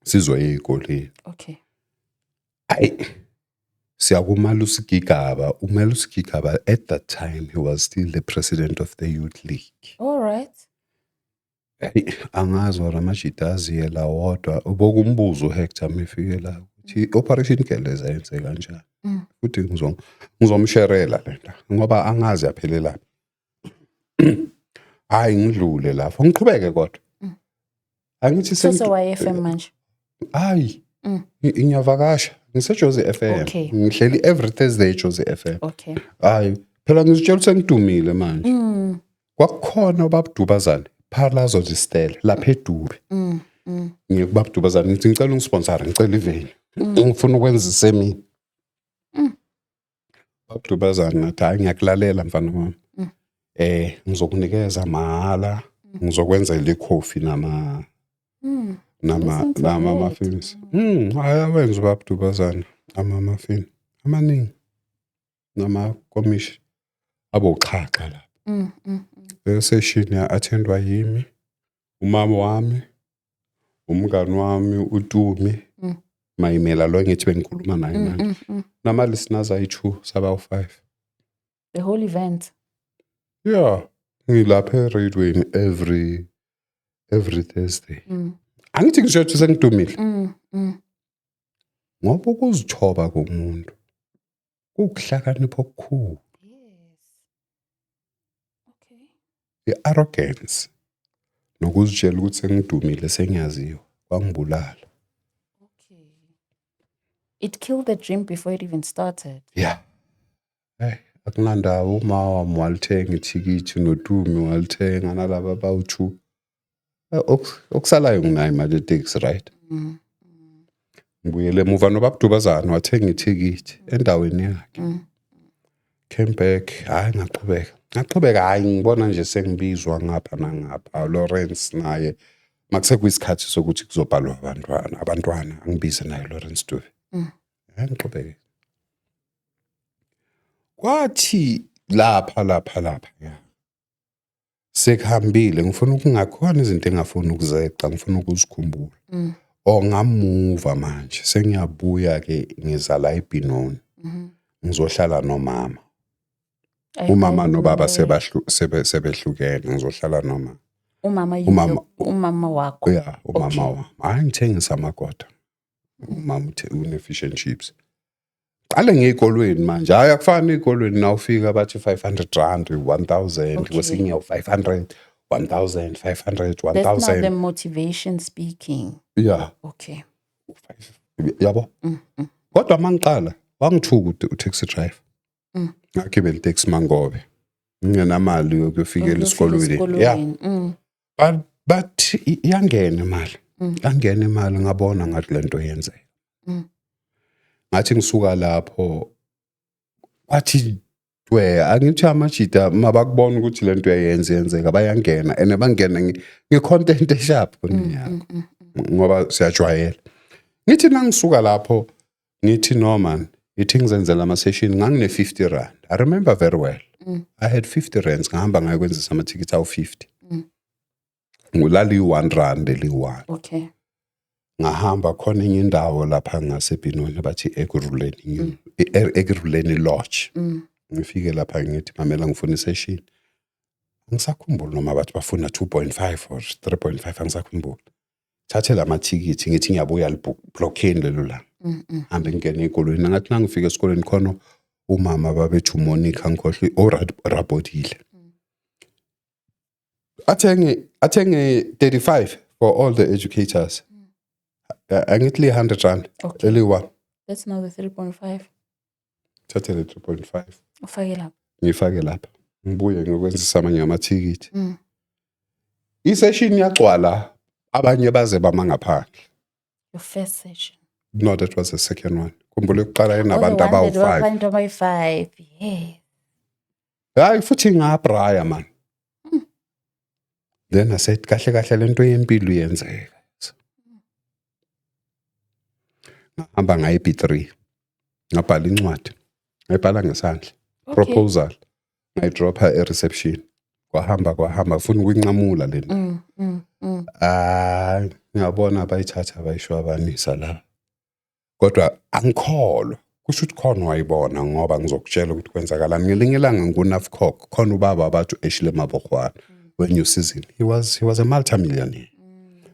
sizoya ezikoleni okay siyakumala uSigigaba umela uSigigaba at that time he was still the president of the youth league all right angazi amajita aziyela wodwa ubokumbuzo uHector mifike la ukuthi Operation Geleza yenze kanjani futhi ngizomsherela lenta ngoba angazi yaphelela hayi ngidlule lapho ngiqhubeke kodwa angithi so YFM manje hayi ngiyavakasha ngiseJozi FM ngihleli every Thursday eJozi FM okay hayi phela ngizitshela ukuthi ngidumile manje kwakukhona ubabudubazane phalazo zistele lapha eDube ngiyekubabudubazane ngithi ngicela ungisponsor ngicela iveni ngifuna ukwenza isemini babudubazane nathi hayi ngiyakulalela mfana wami ngizokunikeza mahala ngizokwenza ile coffee nama muffins ayawenza babudubazana muffin amaningi nama komishi aboxhaxa lapha session ya attendwa yimi umama wami umngani wami uTumi mayimela lo ngithi bengikhuluma naye manje nama listeners ayi2 saba5 the whole event yeah ngilapha eRadioweni every Thursday angithi ngisho sengidumile ngoba ukuzithoba komuntu ukuhlakanipha okukhulu i-arrogance nokuzitshela ukuthi sengidumile sengiyaziwa kwangibulala it killed the dream before it even started yeah akunandawo uma wami walithenga ithikithi noTumi walithenga nalaba bawu2 okusalayo nginayo imali taxi right ngibuyele emuva nobabudubazana wathenga ithikithi endaweni yakhe came back hayi ngaqhubeka hayi ngibona nje sengibizwa ngapha nangapha Lawrence naye makusekuyisikhathi sokuthi kuzobhalwa abantwana angibize naye Lawrence Dube ngaqhubeka kwathi lapha ya sekuhambile ngifuna ukungakhona izinto engafuni ukuzeqa ngifuna ukuzikhumbula ngamuva manje sengiyabuya ke ngizala eBinoni ngizohlala nomama umama nobaba sebehlukene ngizohlala noma umama wakho yeah umama wami hayi ngithengisa amagoda umama une fish and chips qale ngezikolweni manje hayi akufani ezikolweni na ufika bathi 500 rand 1000 kwesinye 500 1000 500 1000 that's not the motivation speaking yeah okay yabo kodwa mangiqala wangithuka utaxi driver ngakibela itaxi mangobe ngingenamali yokufikela esikolweni yeah but yangena imali ngabona ngathi lento yenzeka ngathi ngisuka lapho kwathi angithi amajita mabakubona ukuthi lento yenzeka bayangena ene bangena ngecontent esharp yakho ngoba siyajwayela ngithi nangisuka lapho ngithi Norman ngithi ngizenzela ama session ngangine 50 rand I remember very well I had 50 rands ngihamba ngayokwenzisa amathikithi awu50 ngulali 1 rand eli1 okay ngahamba khona enye indawo lapha ngaseBinoni bathi Ekurhuleni Lodge ngifike lapha ngithi mamela ngifuna isession ngisakhumbula noma bathi bafuna 2.5 or 3.5 angisakhumbula thathe lamathikithi ngithi ngiyabuya liblockeni lelo la hambe ngene ezikolweni ngathi nangifika esikoleni khona umama babethu Monica Nkhohli Rabodile. Athenge 35 for all the educators. Angithi 100 rand. Okay. Early one. That's now the 3.5. Thathe le 3.5. Ufake lapha. Ngifake lapha. Ngibuye ngokwenzisa amanye amathikiti. I-session yagcwala abanye baze bama ngaphandle. Your first session. No, that was the second one. Khumbula ukuqala enabantu abawu-5. Abantu abayi-5. Yeah. Hayi futhi ngabraya man. Then I said kahle lento yempilo iyenzeka. Ngihamba ngaye B3. Ngabhala incwadi. Ngayibhala ngesandla. Proposal. Ngayidropha e-reception. Kwahamba funa ukunqamula lento. Ngiyabona bayithatha bayishwabanisa la. Kodwa angikholwa. Kusho ukuthi khona wayibona ngoba ngizokutshela ukuthi kwenzakalani. Ngelinye ilanga nguNafcock khona ubaba abathu Ashley Mabokwana when you season. He was a multi-millionaire.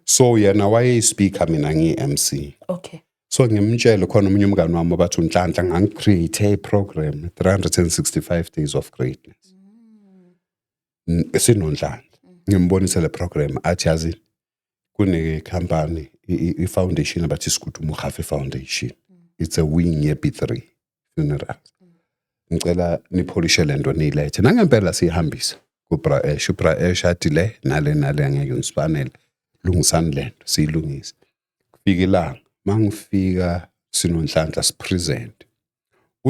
So yena waye-speaker mina ngi-MC. Okay. So ngimtshele khona umunye umngane wami abathu Nhlanhla ngangicreate program 365 days of greatness. Sinonhlanhla. Ngimbonise le program athi yazi kune company i-foundation abathi Skutu Mokgafe Foundation. It's a wing ye B3 funeral. Ngicela nipolishe lento nilethe. Nangempela sihambisa kuBra Ash. uBra Ash athi le nale angeke ngispanele. Lungisani lento siyilungisa. Kufika ilanga mangifika Sinonhlanhla present.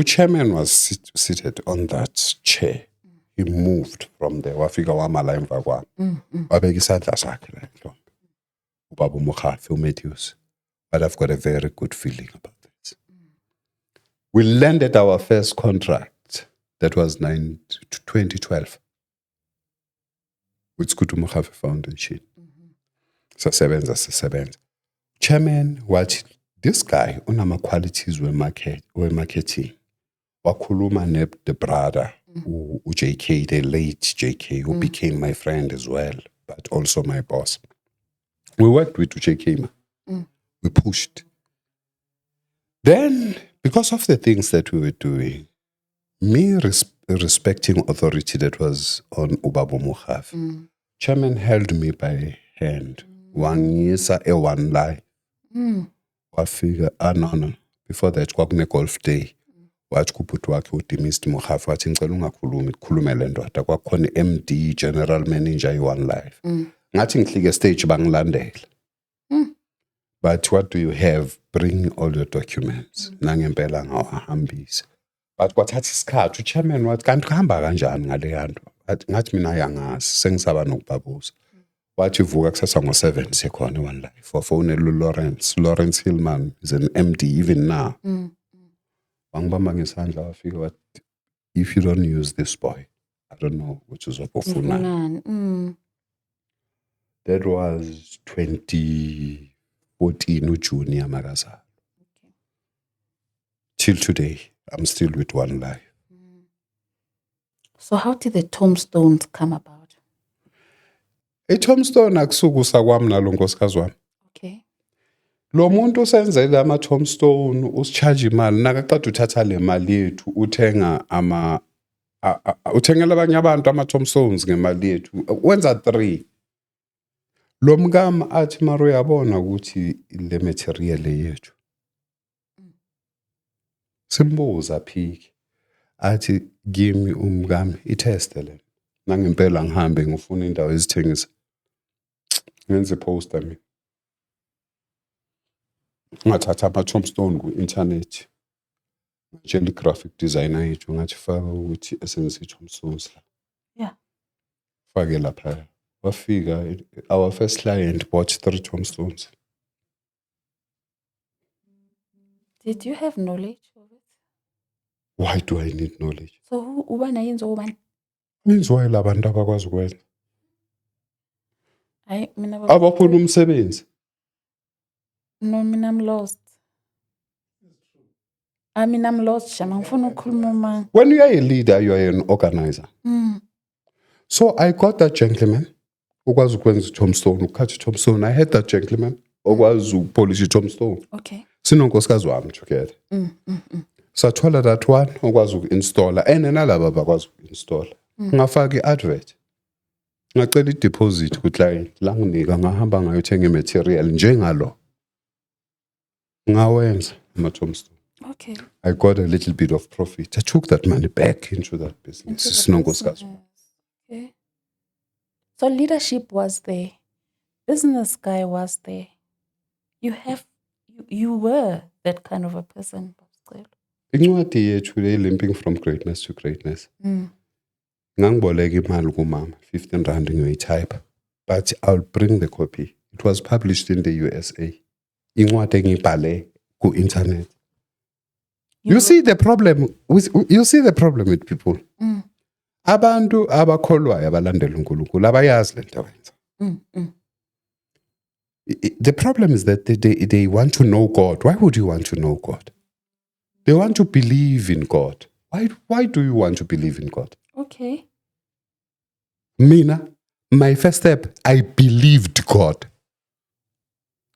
Chairman was seated on that chair. He moved from there. Wafika wamala emva kwami. Wabeka isandla sakhe la ntombi. Ubaba uMokgafe uMatthews. But I've got a very good feeling about it. We landed our first contract. That was 2012. With Skutu Mokgafe Foundation. Sasebenza. Chairman, what this guy unama qualities marketing. Wakhuluma the brother, JK, the late JK, who became my friend as well, but also my boss. We worked with JK. We pushed. Then, because of the things that we were doing, me respecting authority that was on Ubaba Mokgafe, Chairman held me by hand. 1 year, one lie. Wafika, no. Before that, kwakune golf day. Wathi kubhuti wakhe uDimist Mokgafe wathi ngicela ungakhulumi khulume le ndoda kwakhona MD General Manager i-One Life. Ngathi ngihlike stage bangilandela. But what do you have? Bring all your documents. Nangempela ngawahambisa. But kwathatha isikhathi uchairman wathi kanti kuhamba kanjani ngale yanto. Ngathi mina yangazi sengisaba nokubabuza. Wathi vuka kusasa ngo7 sekhona i-One Life. Wafonela Lawrence Hillman is an MD even now. Wangibamba ngesandla wafika wathi if you don't use this boy, I don't know which is opofuna. That was 2014 uJune yamakazana. Till today, I'm still with One Life. So how did the tombstones come about? A tombstone akusukusa kwami nalo nkosikazi wami. Okay. Lo muntu usenzele ama tombstone usicharge imali nakaqeda uthatha le mali yethu uthenga uthengela abanye abantu ama tombstones ngemali yethu wenza 3. Lo mkama athi maro yabona ukuthi le material yethu simbuza phiki athi give umkami itest le nangempela ngihambe ngifuna indawo ezithengisa ngenze poster mina ngathatha ama tombstone ku internet ngitshela graphic designer yethu ngathi faka ukuthi esenze tombstones la fake lapha wafika our first client bought 3 tombstones. Did you have knowledge of it? Why do I need knowledge? So ubani yenzo ubani? Inzwa labantu abakwazi ukwenza. Hayi mina abaphula umsebenzi. No, mina I'm lost. I'm lost, Shama. Ngifuna ukukhuluma manje. When you are a leader, you are an organizer. So I got that gentleman okwazi ukwenza tombstone, ukhatha tombstone. I had that gentleman okwazi ukupolish tombstone. Okay. Sinonkosikazi wami together. sathola that one okwazi uku-installa and nalaba bakwazi uku-installa ngafaka i-advert ngacela i-deposit ku-client la nginika ngahamba ngayothenga i-material njengalo ngawenza ama-tombstone. Okay. I got a little bit of profit. I took that money back into that business. Okay. So leadership was there. Business guy was there. You were that kind of a person. Incwadi yethu le limping from greatness to greatness. Ngangiboleka imali kumama 15 rand ngiyoyitype, but I'll bring the copy. It was published in the USA. Incwadi engibhale ku internet. You see the problem with people. Abantu abakholwayo abalandela uNkulunkulu abayazi lento abenza. The problem is that they want to know God. Why would you want to know God? They want to believe in God. Why do you want to believe in God? Okay. Mina, my first step, I believed God.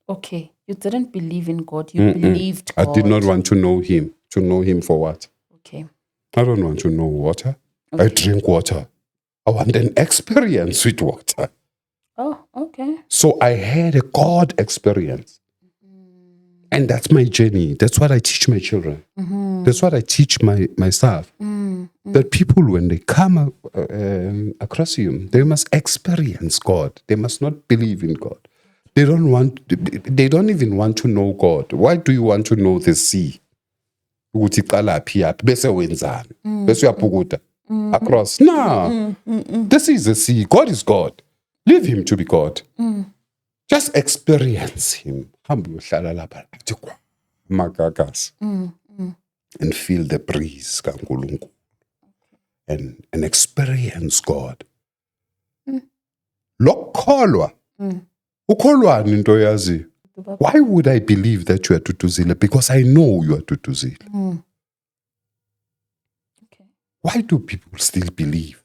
Okay. You didn't believe in God. You believed God. I did not want to know Him. To know Him for what? Okay. I don't want to know water. Okay. I drink water. I want an experience with water. Oh, okay. So I had a God experience. And that's my journey. That's what I teach my children. That's what I teach myself. That people, when they come across you, they must experience God. They must not believe in God. They don't even want to know God. Why do you want to know the sea? Ukuthi iqala phi yaphi bese wenzani bese uyaphukuta across. No. This is the sea. God is God. Leave Him to be God. Just experience Him. Hambe uhlala lapha athi kwa magagas and feel the breeze kaNkulunkulu and experience God. Lokholwa ukholwani into yazi. Why would I believe that you are Tutuzile? Because I know you are Tutuzile. Okay. Why do people still believe?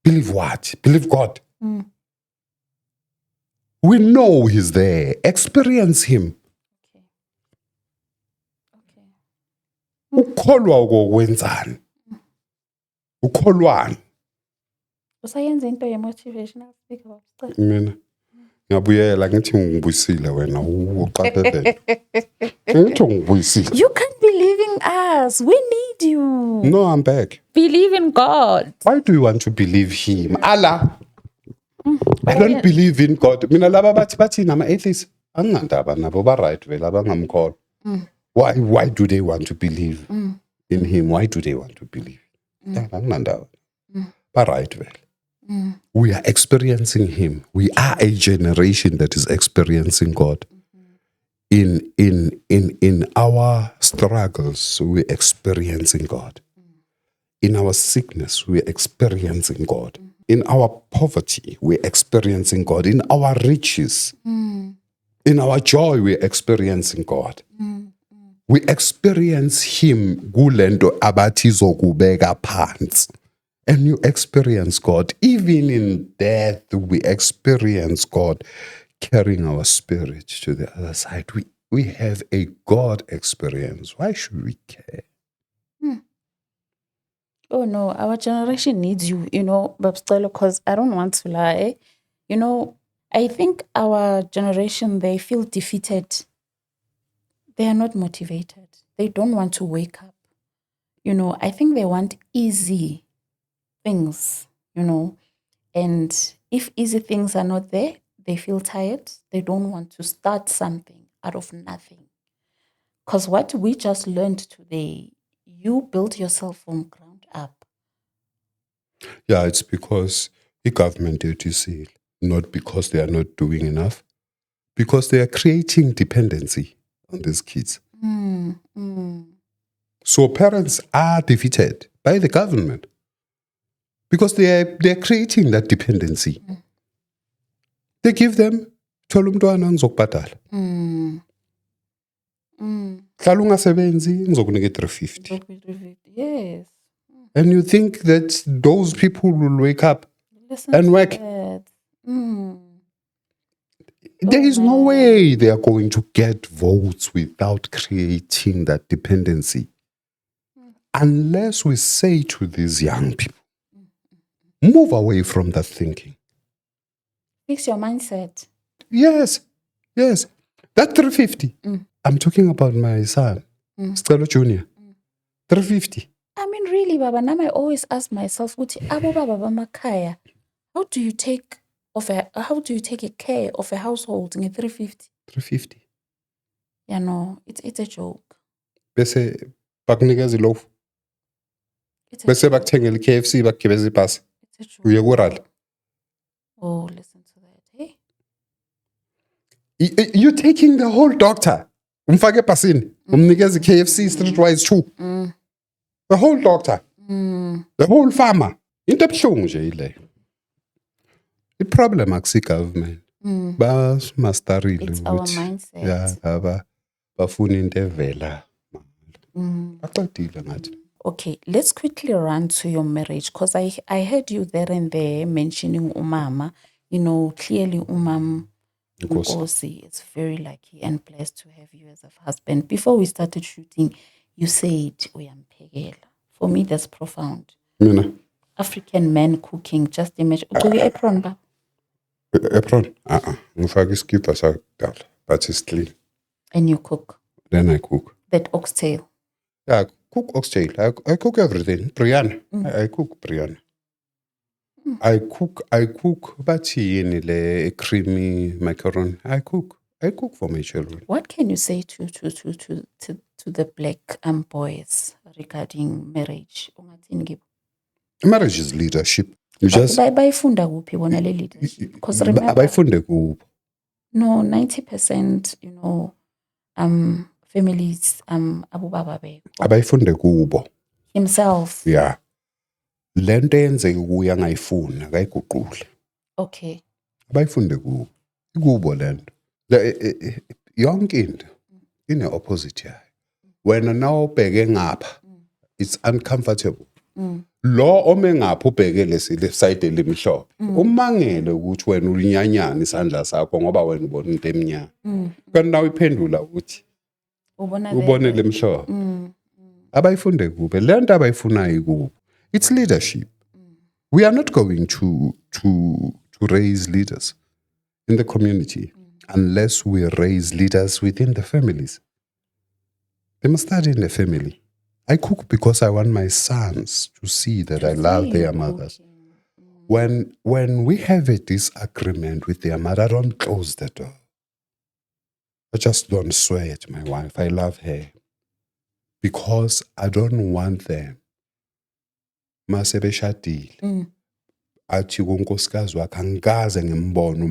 Believe what? Believe God. We know He's there. Experience Him. Okay. Ukholwa okwenzani? Ukholwani? Usayenza into ye-motivational speaker. Mina ngiyabuyela ngithi ngibuyisile wena uqaphele. Ngithi ngibuyisile. You can't be leaving us. We need you. No, I'm back. Believe in God. Why do you want to believe Him? Allah. I don't believe in God. Mina laba bathi nama atheists angandaba nabo ba right vela abangamkholo. Why do they want to believe in Him? Why do they want to believe? Angandaba. Ba right vela. We are experiencing Him. We are a generation that is experiencing God. In our struggles, we're experiencing God. In our sickness, we're experiencing God. In our poverty, we're experiencing God. In our riches, in our joy, we're experiencing God. We experience Him kulento abathi zokubeka phansi. And you experience God. Even in death, we experience God carrying our spirit to the other side. We have a God experience. Why should we care? Oh no, our generation needs you, Babstelo, because I don't want to lie. I think our generation, they feel defeated. They are not motivated. They don't want to wake up. I think they want easy things, and if easy things are not there, they feel tired. They don't want to start something out of nothing. Because what we just learned today, you built yourself from ground up. Yeah, it's because the government see, not because they are not doing enough, because they are creating dependency on these kids. So parents are defeated by the government because they're creating that dependency. They give them thola umntwana ngizokubhadala. Hlala ungasebenzi ngizokunika 350. Yes. And you think that those people will wake up and work? There is no way they are going to get votes without creating that dependency. Unless we say to these young people, move away from that thinking. Fix your mindset. Yes. That 350. I'm talking about my son, Stella Junior. 350. I mean, really, Baba, now I always ask myself, Abo Baba Makaya, how do you take a care of a household in a 350? 350. Yeah, no, it's a joke. Bese bakunikeza ilofu. It's a Bese joke. bakuthengela iKFC bakugibeza ibhasi. It's a joke. Uye kurala. Oh, listen to that. Hey? You're taking the whole doctor. Umfake ebhasini. Umnikeza iKFC streetwise 2. The whole doctor. The whole farmer. Into ebuhlungu nje ile. The problem akusi government. Basimastarile It's our ukuthi mindset. yeah bafuna into evela. Baqedile ngathi. Okay, let's quickly run to your marriage because I heard you there and there mentioning umama. You know, clearly umam Nkosi is very lucky and blessed to have you as a husband. Before we started shooting, you said uyamphekela. For me, that's profound. Mina African men cooking, just imagine. Ugqoke apron ba? apron. Ngifaka iskipa sakudala, but it's clean. And you cook Then I cook. that oxtail. Yeah, I cook oxtail. I cook everything. Biryani. I cook biryani. I cook bathi yini le creamy macaroni. I cook for my children. What can you say to the black boys regarding marriage? Ungathini kibo? Marriage is leadership. You just bayifunda kuphi bona le leadership? Because remember, abayifunde kubo. no, 90%, you know, families, abubaba beko. Abayifunde kubo. Himself. Yeah. Lento yenzeke kuya ngayifuna akayiguqule. Okay. Abayifunde kubo. Kubo lento. Yonke into ine opposite yayo. Wena nawo ubheke ngapha, it's uncomfortable. Lo ome ngapha ubheke le side lemhlophe. Umangele ukuthi wena ulinyanyana isandla sakho ngoba wena ubona into emnyama. Kanti nawe iphendula ukuthi ubone lemhlophe. Abayifunde kubo. Lento abayifunayo kubo. It's leadership. We are not going to raise leaders in the community unless we raise leaders within the families. They must start in the family. I cook because I want my sons to see that I love their mothers. When we have a disagreement with their mother, I don't close the door. I just don't swear at my wife. I love her. Because I don't want them. Mase beshadile. Athi kunkosikazi wakhe angikaze ngimbone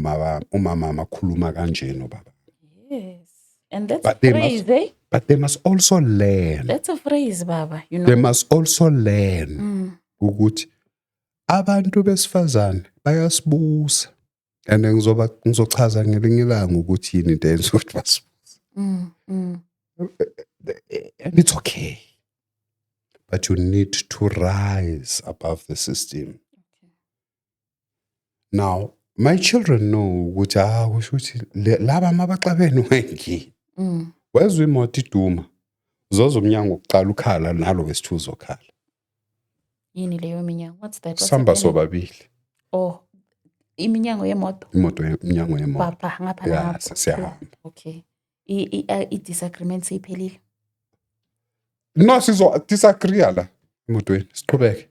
umama makhuluma kanje no baba. Yes. And that's a phrase, eh? But they must also learn. That's a phrase, Baba. You know. They must also learn ukuthi abantu besifazane bayasibusa. And ngizochaza ngelinye ilanga ukuthi yini into eyenza ukuthi basibusa. And it's okay. But you need to rise above the system. Okay. Now, my children know ukuthi laba mabaxabene wengi. Wezwe imoto iduma. Uzoza umnyango ukuqala ukhala nalo wesithuzo okhala. Yini leyo minyango? What's that? Samba sobabili. Oh, iminyango yemoto. Iminyango yemoto. Papa ngapha na. Siyahamba. Okay. I-disagreement seyiphelile. No, sizo disagree la emotweni. Siqhubeke.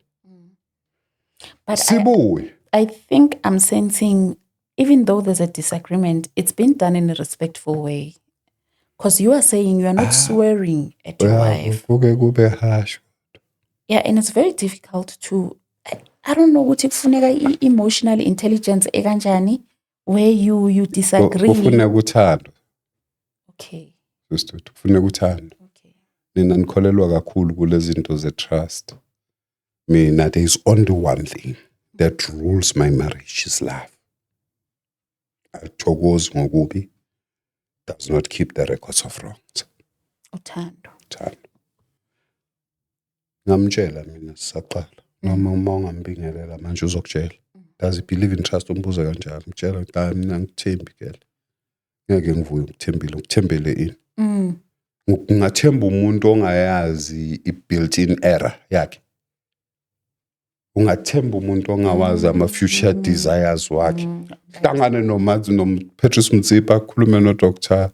But Sibuye. I think I'm sensing, even though there's a disagreement, it's been done in a respectful way. Because you are saying you are not swearing at your wife. Kube harsh. Yeah, and it's very difficult to, I don't know what kufuneka emotional intelligence ekanjani where you disagree. Kufuneka uthando. Okay. Kufuneka uthando. Okay. Mina nikholelwa kakhulu kulezi zinto ze-trust. Mina, there is only one thing that rules my marriage is love. Thokozi ngokubi does not keep the records of wrongs. Uthando. Ngamtshela mina sisaqala. Noma uma ungambingelela manje uzokutshela. Does he believe in trust? Umbuzo kanjalo. Mtshela ukuthi mina ngithembi kele. ngeke ngivuye ukuthembele ini. Ungathemba umuntu ongayazi i-built-in error yakhe. Ungathemba umuntu ongawazi ama-future desires wakhe. Hlangane Patrice Mtsipa akhulume no-Dr.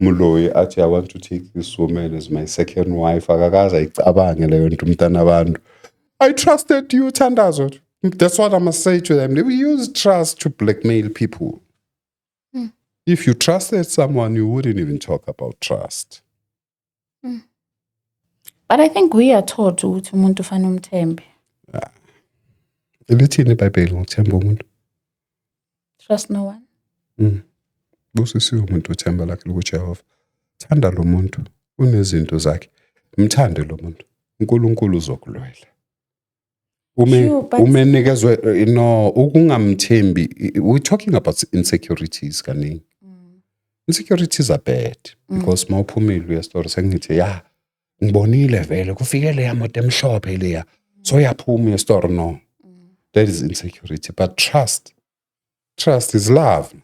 Muloyi athi, I want to take this woman as my second wife. Akakaza icabange leyo nto umntana abantu. I trusted you, Thandazo. That's what I must say to them. We use trust to blackmail people. If you trusted someone, you wouldn't even talk about trust. But I think we are taught ukuthi umuntu ufana umthembe. Lithini iBhayibheli ngokuthemba umuntu? Trust no one. Busisiwe umuntu uthemba lakhe kuJehova. Thanda lo muntu, unezinto zakhe. Mthande lo muntu. uNkulunkulu uzokulwela. Ume nikezwe ukungamthembi. We're talking about insecurities kaningi. Insecurities are bad because mawuphumile uyastora sengithi ngibonile vele kufike le yamoto emhlophe leya. So yaphuma uyastora no. That is insecurity, but trust is love.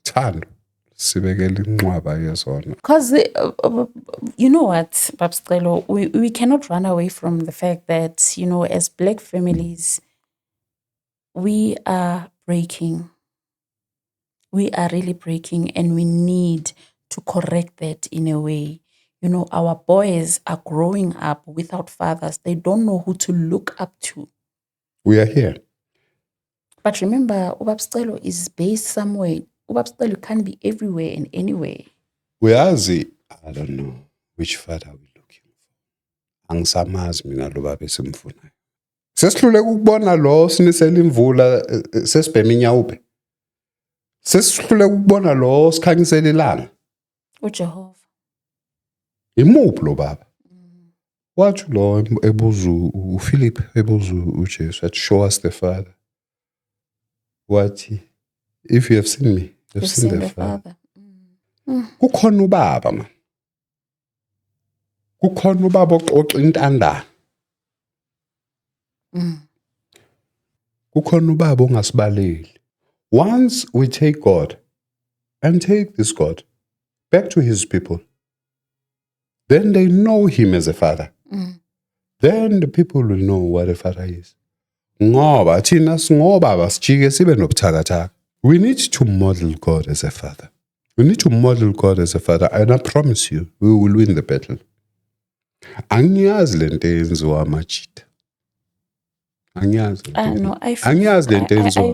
Thando sibekele inqwaba yezona. Because you know what, Babsicelo, we cannot run away from the fact that, you know, as Black families, we are breaking. We are really breaking, and we need to correct that in a way. You know, our boys are growing up without fathers. They don't know who to look up to. We are here. But remember, Ubabsicelo is based somewhere. Ubabsicelo can't be everywhere and anywhere. I don't know which father we're looking for. Angisamazi mina lo baba esimfunayo. Sesihluleka ukubona lo sinisela imvula sesibhema inyawupe. Sesihluleka ukubona lo sikhanyisela ilanga. uJehova. Imuphi lo baba? Wathi lo ebuzu uPhilip ebuzu uJesu athi, show us the Father. Wathi, if you have seen me, you've seen the Father. Kukhona ubaba man. Kukhona ubaba oxoxa intandane. Kukhona ubaba ongasibaleli. Once we take God and take this God back to his people, then they know him as a father. Then the people will know what a father is. Ngoba thina singobaba sijike sibe nobuthakathaka. We need to model God as a father. We need to model God as a father, and I promise you, we will win the battle. Angiyazi lento eyenziwa amajita. No, I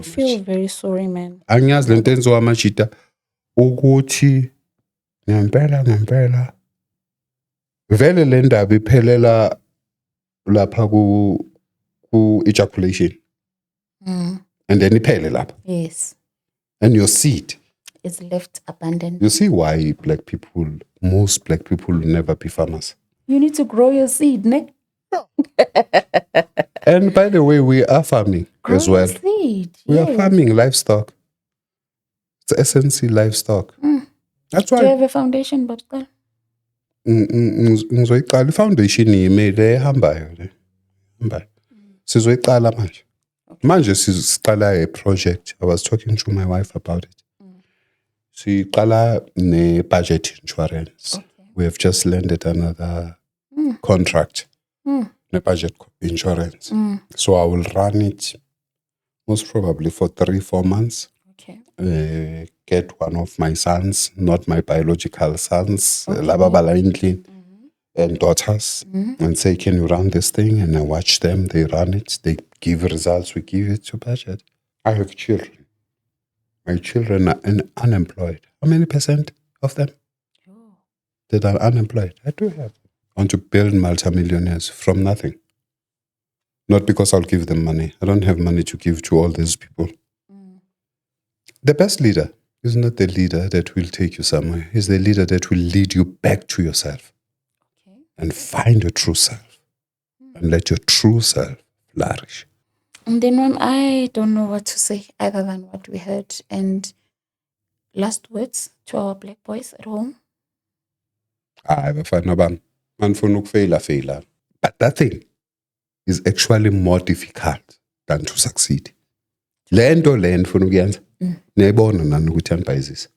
feel very sorry, man. Angiyazi lento eyenziwa amajita ukuthi ngempela vele le ndaba iphelela lapha ku ejaculation. And then iphele lapha. Yes. And your seed is left abandoned. You see why most black people will never be farmers. You need to grow your seed, ne? And by the way, we are farming as well. Seed, we are farming livestock. It's SNC livestock. That's why. Do you have a foundation, Babsicelo? Ngizoyiqala ifoundation yimele ehambayo le. Hambayo. Sizoyiqala manje. Manje siqala a project. I was talking to my wife about it. Siqala ne budget insurance. Okay. We have just landed another contract. Ne budget insurance. So I will run it most probably for 3-4 months. Okay. Get one of my sons, not my biological sons, and daughters, and say, can you run this thing? And I watch them, they run it, they give results, we give it to budget. I have children. My children are unemployed. How many % of them that are unemployed? I do have. I want to build multimillionaires from nothing. Not because I'll give them money. I don't have money to give to all these people. The best leader is not the leader that will take you somewhere. He's the leader that will lead you back to yourself. Okay. And find your true self. And let your true self flourish. And then I don't know what to say other than what we heard. And last words to our black boys at home. But that thing is actually more difficult than to succeed. Land or land for Nuyans. Nebona na ukuthi anibhayizisa.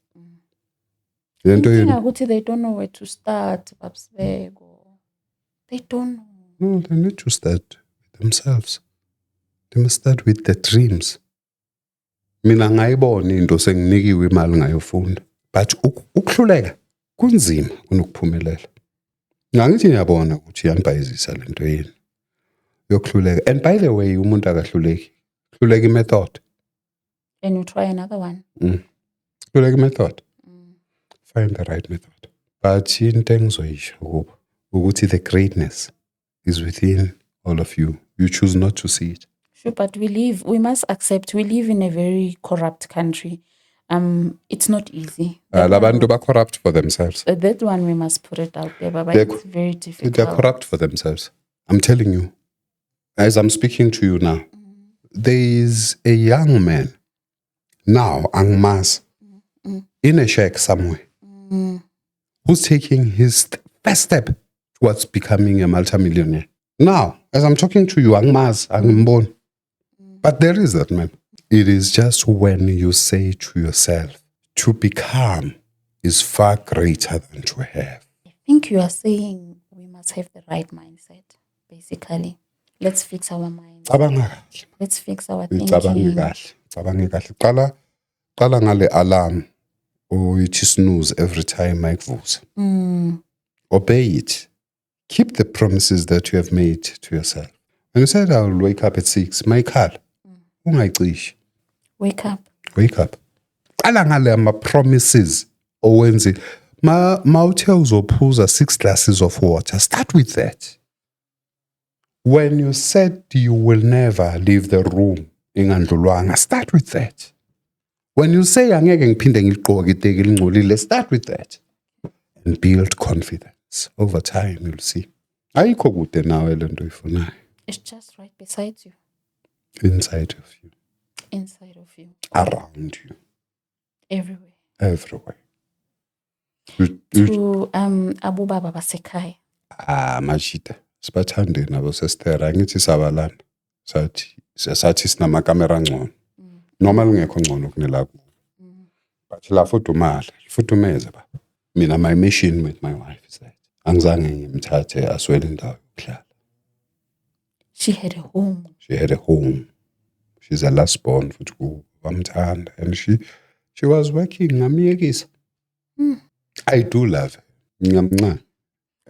Lento yini? Inkinga ukuthi they don't know where to start, Babsbego. They don't know. No, they need to start with themselves. They must start with their dreams. Mina ngayibona into senginikiwe imali ngayofunda. But ukuhluleka kunzima kunokuphumelela. Ngithi ngiyabona ukuthi yanibhayizisa lento yini. Yokuhluleka. And by the way, umuntu akahluleki. Hluleka method. And you try another one. Hluleka method. Find the right method. But into engizoyisho kubo ukuthi the greatness is within all of you. You choose not to see it. Sure, but we must accept, we live in a very corrupt country. It's not easy. Labantu ba corrupt for themselves. That one we must put it out there, but it's very difficult. They're corrupt for themselves. I'm telling you, as I'm speaking to you now, there is a young man now, Angmas, in a shack somewhere, who's taking his first step towards becoming a multimillionaire. Now, as I'm talking to you, Angmas, Angbon, but there is that man. It is just when you say to yourself, to become is far greater than to have. I think you are saying we must have the right mindset, basically. Let's fix our minds. Let's fix our thinking. Cabange kahle. Qala ngale alarm uyithi snooze every time mayikuvusa. Obey it. Keep the promises that you have made to yourself. When you said I'll wake up at 6, mayikhala. Ungayicishe. Wake up. Wake up. Qala ngale ama promises owenze ma uthe uzophuza 6 glasses of water. Start with that. When you said you will never leave the room ingandlulwanga, start with that. When you say angeke ngiphinde ngigqoke iteki elingcolile, start with that. And build confidence. Over time you'll see. Ayikho kude nawe lento uyifunayo. It's just right beside you. Inside of you. Inside of you. Around you. Everywhere. Everywhere. To abobaba basekhaya. Mashita. Sibathande nabo sestera ngithi sabalana. Sathi sinamakamera ngcono. Noma lingekho ngcono kunela ku. But la futhumeza ba. Mina my mission with my wife is that angizange ngimthathe aswele indawo yokuhlala. She had a home. She had a home. She's a last born futhi bamthanda, and she was working ngamiyekisa. I do love her. Ngiyamncane.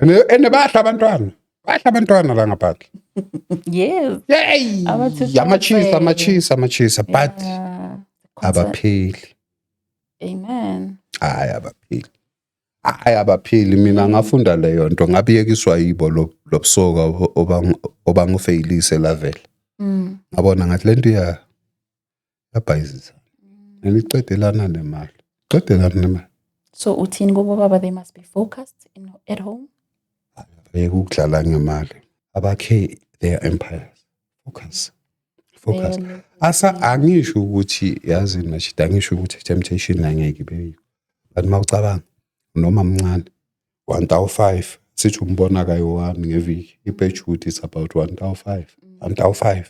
And bahla abantwana la ngaphandle. Yes. Yay! Amachisa, but abaphili. Amen. Abaphili mina ngafunda leyo nto ngabiyekiswa yibo lobusoka obangufeyilise level. Ngabona ngathi lento yabhayizisa. Ngiqedelana nemali. So uthini kubo baba, they must be focused at home? Ukudlala ngemali. Abakhe their empires. Focus. Asa angisho ukuthi yazi mashida angisho ukuthi temptation angeke ibe. But mawucabanga noma mncane 1005 sithi umbona kayo wami ngeviki iPagewood is about 1005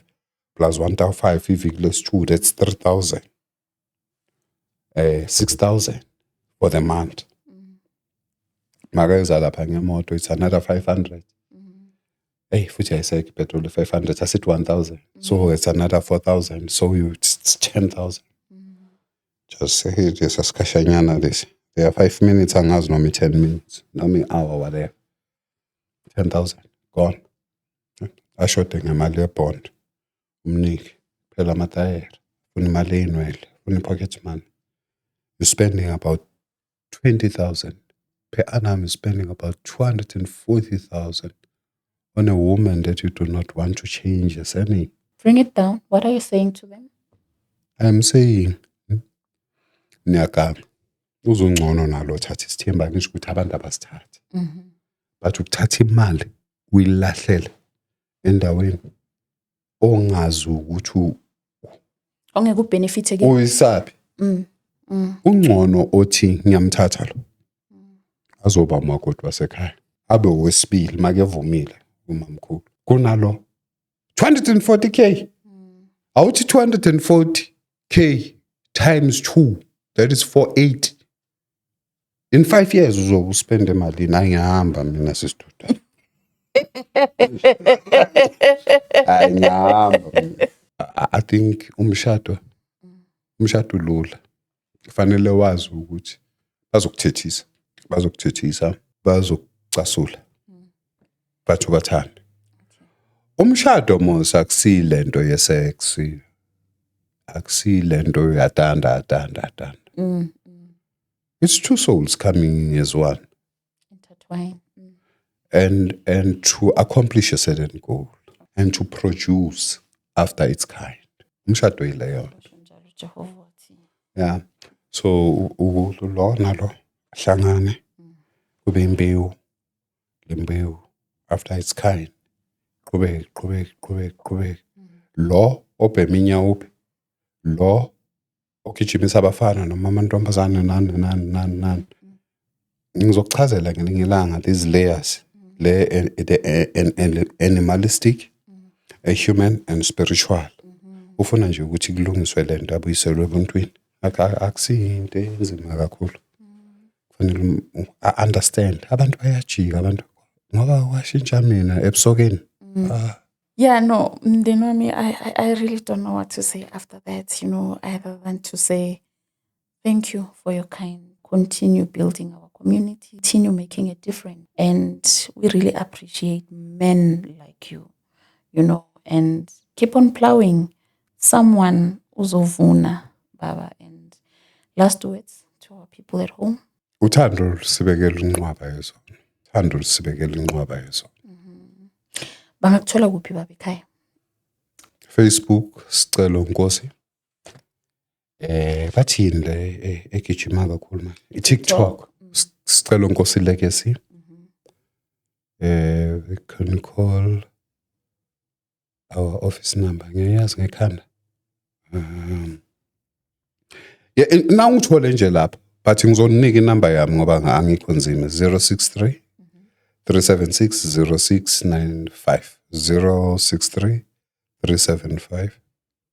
plus 1005 iviki lesi2 that's 3000 6000 for the month. Makayeza lapha ngemoto it's another 500. Futhi ayiseke petrol 500 asithi 1000. So it's another 4000. So it's 10,000. Just say just askashanyana this. There are 5 minutes angazi noma 10 minutes. Noma hour whatever. 10,000 gone. Ashote ngemali yebond. Umniki phela amatayela. Ufuna imali enwele, ufuna pocket money. You're spending about 20,000 per annum. You're spending about 240,000 on a woman that you do not want to change as any. Bring it down. What are you saying to them? I'm saying, Nyaka, uzungcono nalo thatha isithemba ngisho ukuthi abantu abasithathe. But ukuthatha imali uyilahlele endaweni ongazi ukuthi ongeke ubenefit again. Uyisaphi? Ungcono othi ngiyamthatha lo. Azoba umakoti wasekhaya. Abe wesibili makevumile umamkhulu. Kunalo 240k. Awuthi 240k times 2, that is 480. In 5 years uzobe uspende emalini ayingahamba mina sisiduda. Ayingahamba. I think umshado lula. Kufanele wazi ukuthi bazokuthethisa, bazokucasula. Bathu bathande. Umshado mos akusilento yesex. Akusilento yadanda. It's two souls coming as one. Intertwine. And to accomplish a certain goal and to produce after its kind. Umshado ileyo. Yeah. So lo nalo hlangane kube imbewu lembewu after its kind. Qhubeka. Lo obheminya uphi. Lo ogijimisa abafana noma amantombazane nani. Ngizokuchazela ngelinye ilanga these layers. The animalistic, a human and spiritual. Ufuna nje ukuthi kulungiswe lento abuyiselwe ebuntwini. Akusiyinto enzima kakhulu. Kufanele understand abantu bayajika abantu ngoba washintsha mina ebusokeni. Yeah, no, Mdenwami, I really don't know what to say after that, other than to say thank you for your kind. Continue building our community, continue making a difference. And we really appreciate men like you, and keep on plowing. Someone uzovuna, Baba. And last words to our people at home. Uthando lusibekela inqwaba yeso. Bangakuthola kuphi baba ekhaya? Facebook Sicelo Nkosi. Bathini le egijima kakhulu manje. TikTok Sicelo Nkosi Legacy. We can call our office number. Ngiyazi ngekhanda. Yeah, na ngithole nje lapha. But ngizonika inamba yami ngoba angikho nzima. 063 376 0695. 063 375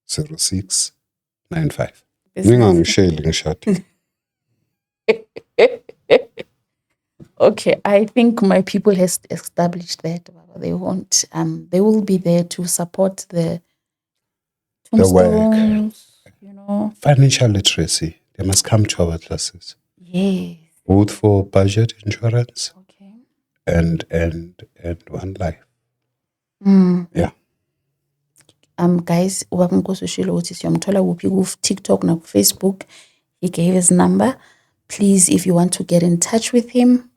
0695. Ngingangisheli ngishadi. Okay, I think my people has established that. They won't. They will be there to support the work. Financial literacy. They must come to our classes. Yes. Both for budget insurance. Okay. And one life. Yeah. Guys, ubaba Nkosi ushilo ukuthi siyamthola kuphi ku TikTok na ku Facebook. He gave his number. Please, if you want to get in touch with him,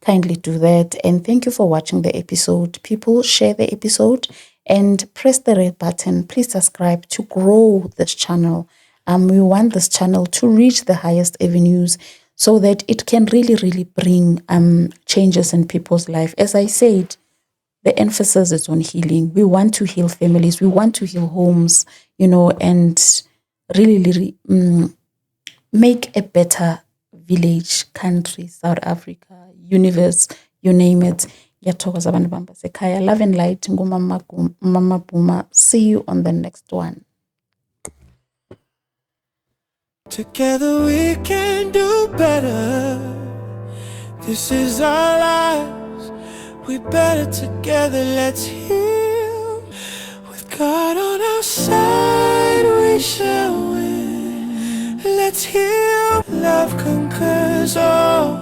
kindly do that. And thank you for watching the episode. People, share the episode and press the red button. Please subscribe to grow this channel. We want this channel to reach the highest avenues so that it can really, really bring changes in people's life. As I said, the emphasis is on healing. We want to heal families. We want to heal homes, and really, really make a better village, country, South Africa, universe, you name it. Ngiyathokoza abantu bami basekhaya. Love and light. Ngumama Puma. See you on the next one. Together we can do better. This is our lives. We better together. Let's heal. With God on our side, we shall win. Let's heal. Love conquers all.